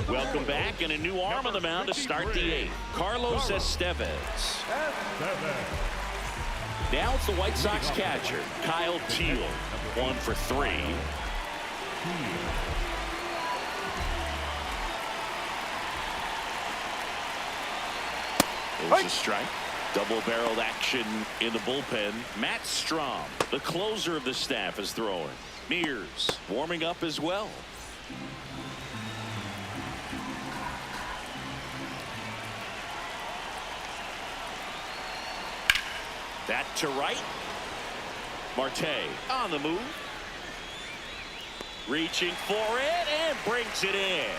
Welcome back, and a new arm on the mound to start the eighth. Carlos Estevez. Now it's the White Sox catcher, Kyle Teal. 1 for 3. There's a strike. Double-barreled action in the bullpen. Matt Strahm, the closer of the staff, is throwing. Mears warming up as well. That to right. Marte on the move. Reaching for it and brings it in.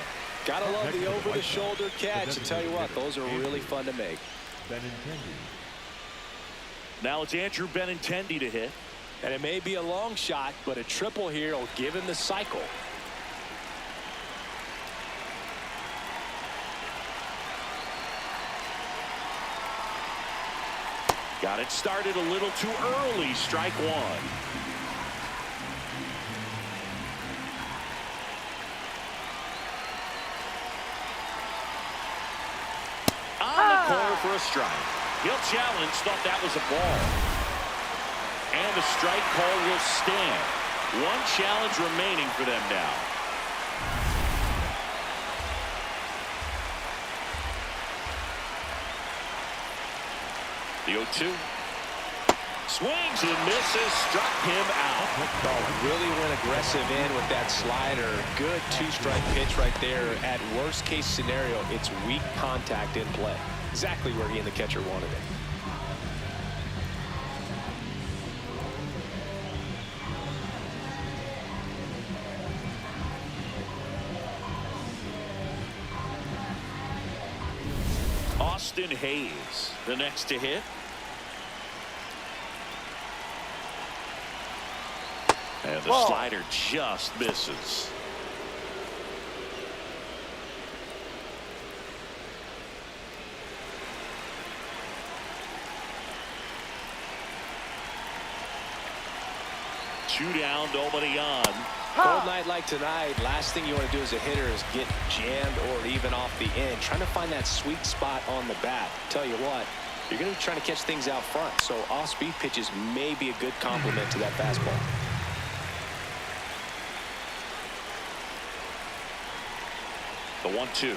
Gotta love the over-the-shoulder catch. I tell you what, those are really fun to make. Now it's Andrew Benintendi to hit. And it may be a long shot, but a triple here will give him the cycle. Got it started a little too early. Strike one. On the corner for a strike. He'll challenge. Thought that was a ball. And the strike call will stand. One challenge remaining for them now. The 0-2. Swings and misses. Struck him out. Oh, really went aggressive in with that slider. Good two-strike pitch right there. At worst case scenario, it's weak contact in play. Exactly where he and the catcher wanted it. Austin Hayes, the next to hit. And the slider just misses. Two down, nobody on. Cold night like tonight, last thing you want to do as a hitter is get jammed or even off the end. Trying to find that sweet spot on the bat. Tell you what, you're going to be trying to catch things out front, so off-speed pitches may be a good complement to that fastball. The 1-2.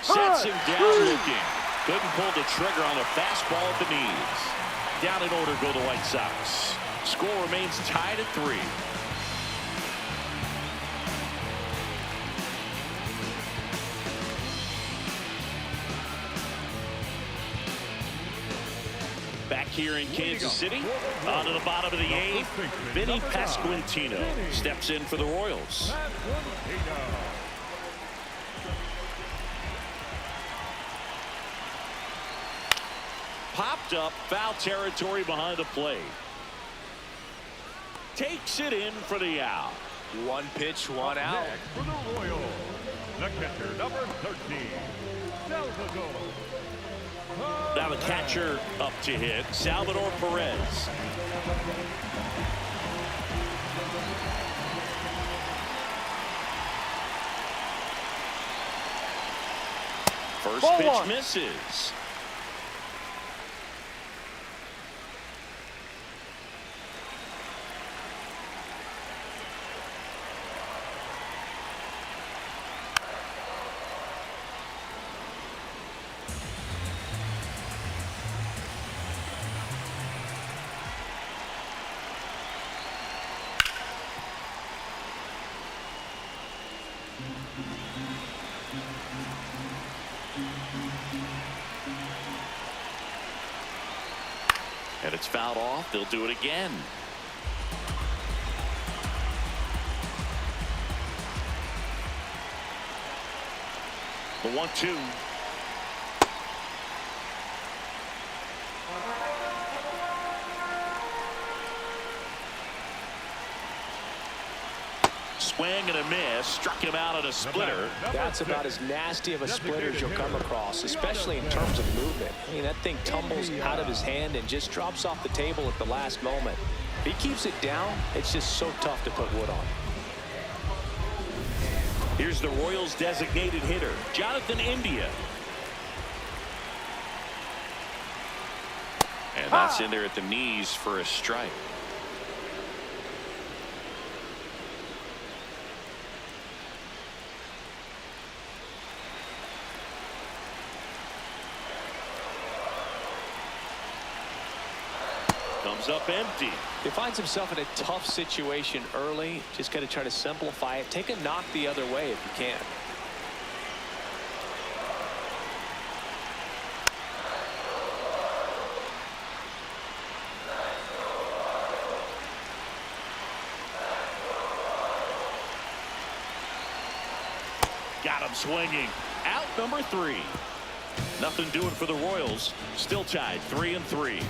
Sets him down looking. Couldn't pull the trigger on a fastball at the knees. Down in order go the White Sox. Score remains tied at 3. Back here in Kansas City, on to the bottom of the 8th, Vinny Pasquantino steps in for the Royals. Popped up, foul territory behind the plate. Takes it in for the out. One pitch, one out. Next for the Royals, the catcher, number 13, Salvador. Now the catcher up to hit, Salvador Perez. First pitch misses. And it's fouled off. They'll do it again. The 1-2. Swing and a miss. Struck him out on a splitter. That's about as nasty of a splitter as you'll come across, especially in terms of movement. I mean, that thing tumbles out of his hand and just drops off the table at the last moment. If he keeps it down, it's just so tough to put wood on. Here's the Royals' designated hitter, Jonathan India. And that's in there at the knees for a strike. Comes up empty. He finds himself in a tough situation early. Just got to try to simplify it. Take a knock the other way if you can. Got him swinging. Out number 3. Nothing doing for the Royals. Still tied 3-3.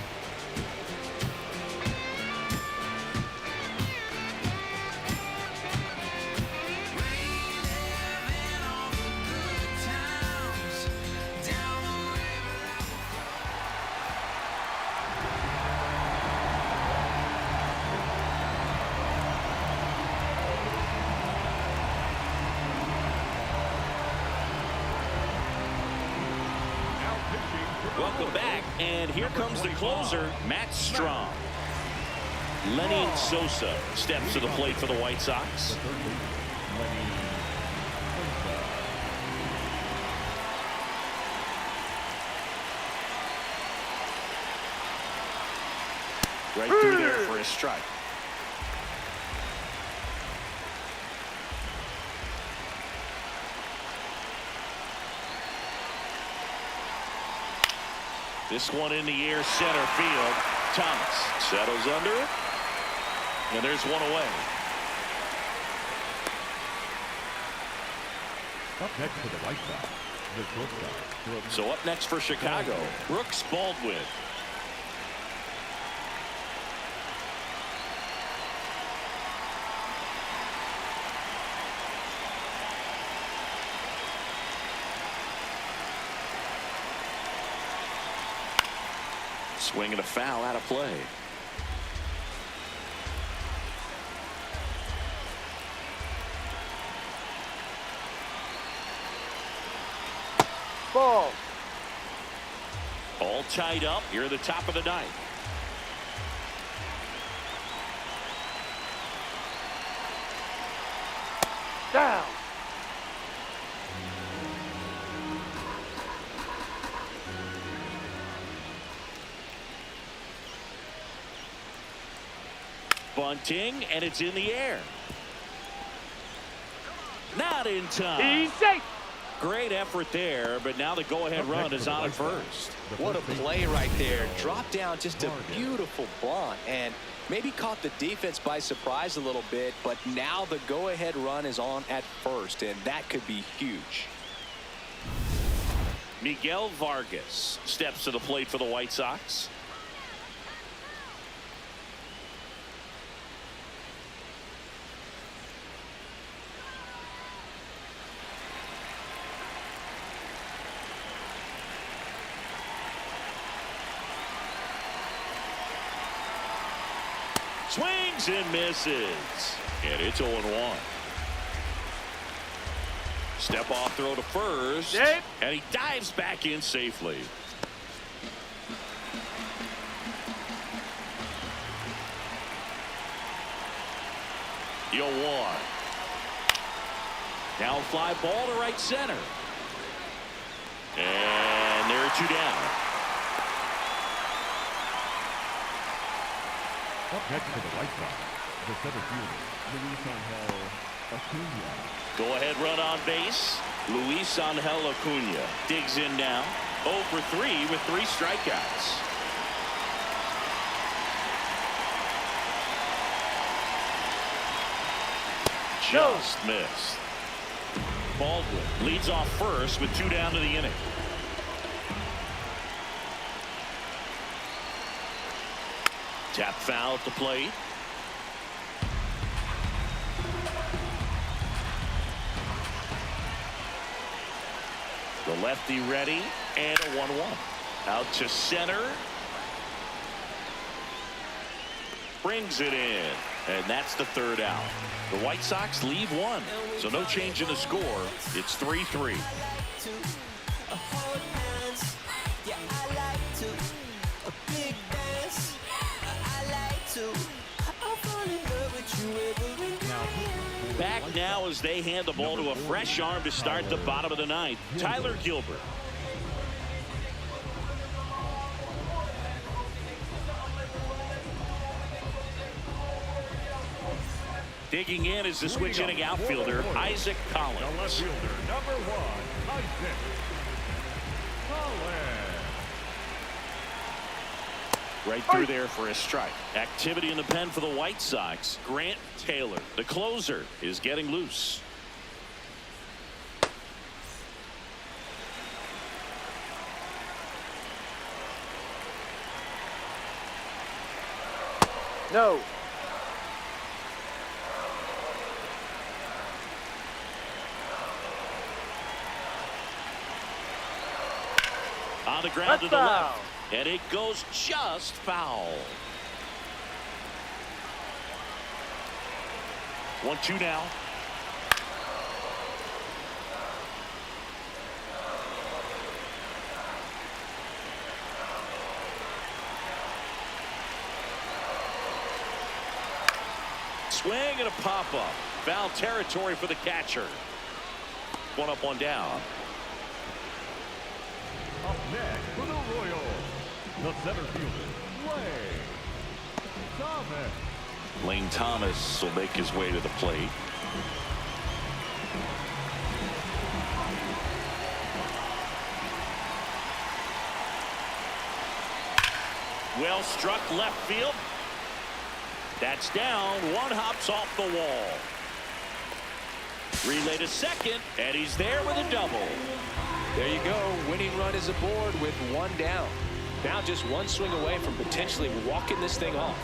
Welcome back, and here comes the closer, Matt Strong. Lenny Sosa steps to the plate for the White Sox. Right through there for a strike. This one in the air, center field. Thomas settles under it. And there's one away. Up next for the White Sox, the shortstop. So up next for Chicago, Brooks Baldwin. Swing and a foul out of play. Ball. All tied up here at the top of the ninth. Down. Bunting, and it's in the air. Not in time. He's safe. Great effort there, but now the go-ahead run is on at first. What a play right there. Dropped down just a beautiful bunt and maybe caught the defense by surprise a little bit, but now the go-ahead run is on at first, and that could be huge. Miguel Vargas steps to the plate for the White Sox. Swings and misses. And it's 0-1. Step off throw to first. And he dives back in safely. You'll one. Now fly ball to right center. And there are 2 down. Up next for the White Sox, the center fielder, Luis Angel Acuna. Go ahead run on base. Luis Angel Acuna digs in now. 0 for 3 with 3 strikeouts. Just missed. Baldwin leads off first with 2 down to the inning. Tap foul at the plate. The lefty ready, and a 1-1. Out to center. Brings it in, and that's the 3rd out. The White Sox leave 1, so no change in the score. It's 3-3. Back now as they hand the ball to a fresh arm to start the bottom of the 9th. Tyler Gilbert. Digging in is the switch inning outfielder, Isaac Collins. The left fielder, number 1, Isaac Collins. Right through there for a strike. Activity in the pen for the White Sox. Grant Taylor, the closer, is getting loose. No. On the ground to the left. And it goes just foul. 1-2 now. Swing and a pop-up. Foul territory for the catcher. 1 up, 1 down. Up next for the Royals, the center fielder, Lane Thomas. Lane Thomas will make his way to the plate. Well struck left field. That's down. 1 hops off the wall. Relay to second, and he's there with a double. There you go. Winning run is aboard with 1 down. Now just 1 swing away from potentially walking this thing off.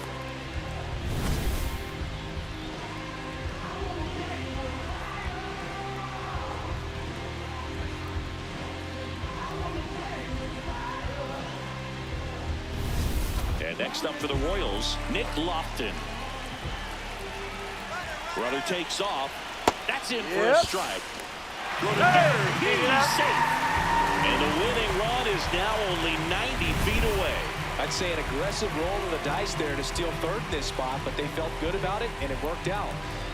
And next up for the Royals, Nick Lofton. Runner takes off. That's in for a strike. Go to third. He's safe. And the winning run is now only 90 feet away. I'd say an aggressive roll of the dice there to steal 3rd in this spot, but they felt good about it, and it worked out.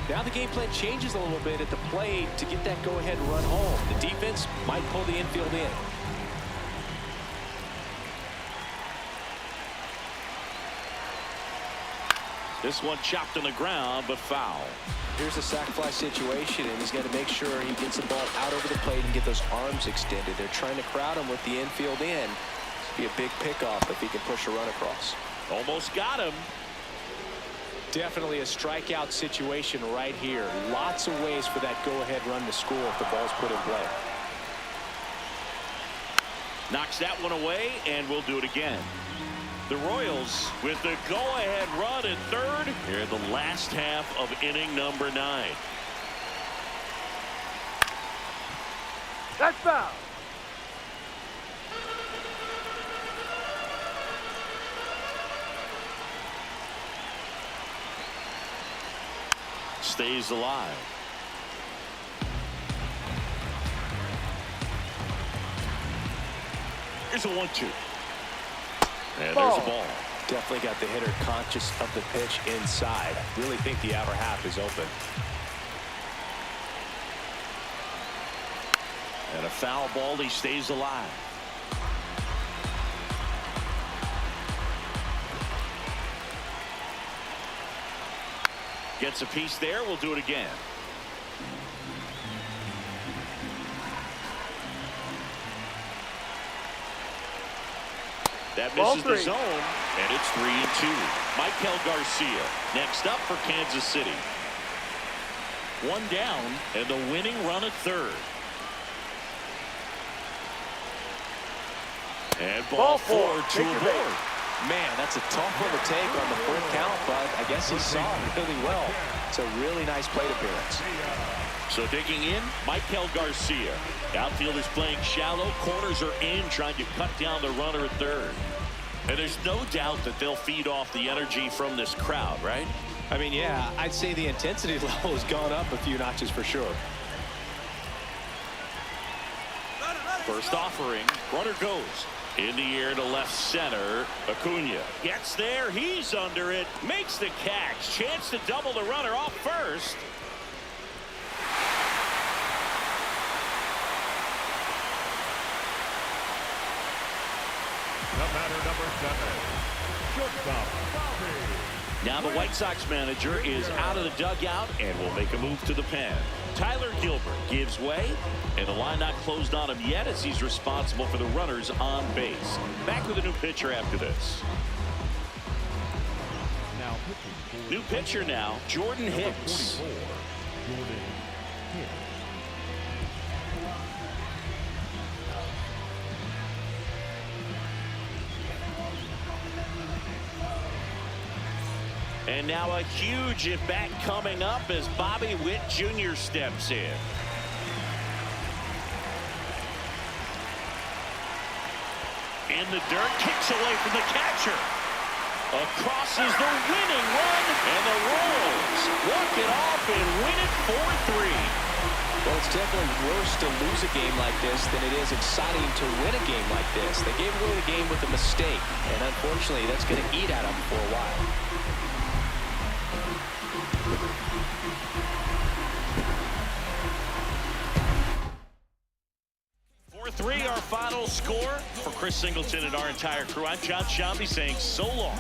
Now the game plan changes a little bit at the plate to get that go-ahead run home. The defense might pull the infield in. This one chopped on the ground, but foul. Here's a sac fly situation, and he's got to make sure he gets the ball out over the plate and get those arms extended. They're trying to crowd him with the infield in. Be a big pickoff if he can push a run across. Almost got him. Definitely a strikeout situation right here. Lots of ways for that go-ahead run to score if the ball's put in play. Knocks that one away, and we'll do it again. The Royals with the go-ahead run at 3rd here in the last half of inning number 9. That's foul. Stays alive. Here's a 1-2. And there's a ball. Definitely got the hitter conscious of the pitch inside. Really think the outer half is open. And a foul ball. He stays alive. Gets a piece there. We'll do it again. That misses the zone, and it's 3-2. Michael Garcia next up for Kansas City. One down and the winning run at third. And ball four to a board. Man, that's a tough one to take on the full count, but I guess he saw it really well. It's a really nice plate appearance. So digging in, Michael Garcia. Outfielders playing shallow. Corners are in, trying to cut down the runner at third. And there's no doubt that they'll feed off the energy from this crowd, right? I mean, yeah, I'd say the intensity level has gone up a few notches for sure. First offering, runner goes. In the air to left center. Acuna gets there. He's under it. Makes the catch. Chance to double the runner off first. The batter, number 7, shortstop, Bobby. Now the White Sox manager is out of the dugout and will make a move to the pen. Tyler Gilbert gives way, and the line not closed on him yet as he's responsible for the runners on base. Back with a new pitcher after this. Now pitching for New pitcher now, Jordan number Hicks. 44, Jordan Hicks. And now a huge at-bat coming up as Bobby Witt Jr. steps in. In the dirt, kicks away from the catcher. Across is the winning run, and the Royals walk it off and win it 4-3. Well, it's definitely worse to lose a game like this than it is exciting to win a game like this. They gave away the game with a mistake, and unfortunately, that's going to eat at them for a while. 4-3 our final score. For Chris Singleton and our entire crew, I'm John Shambi saying so long.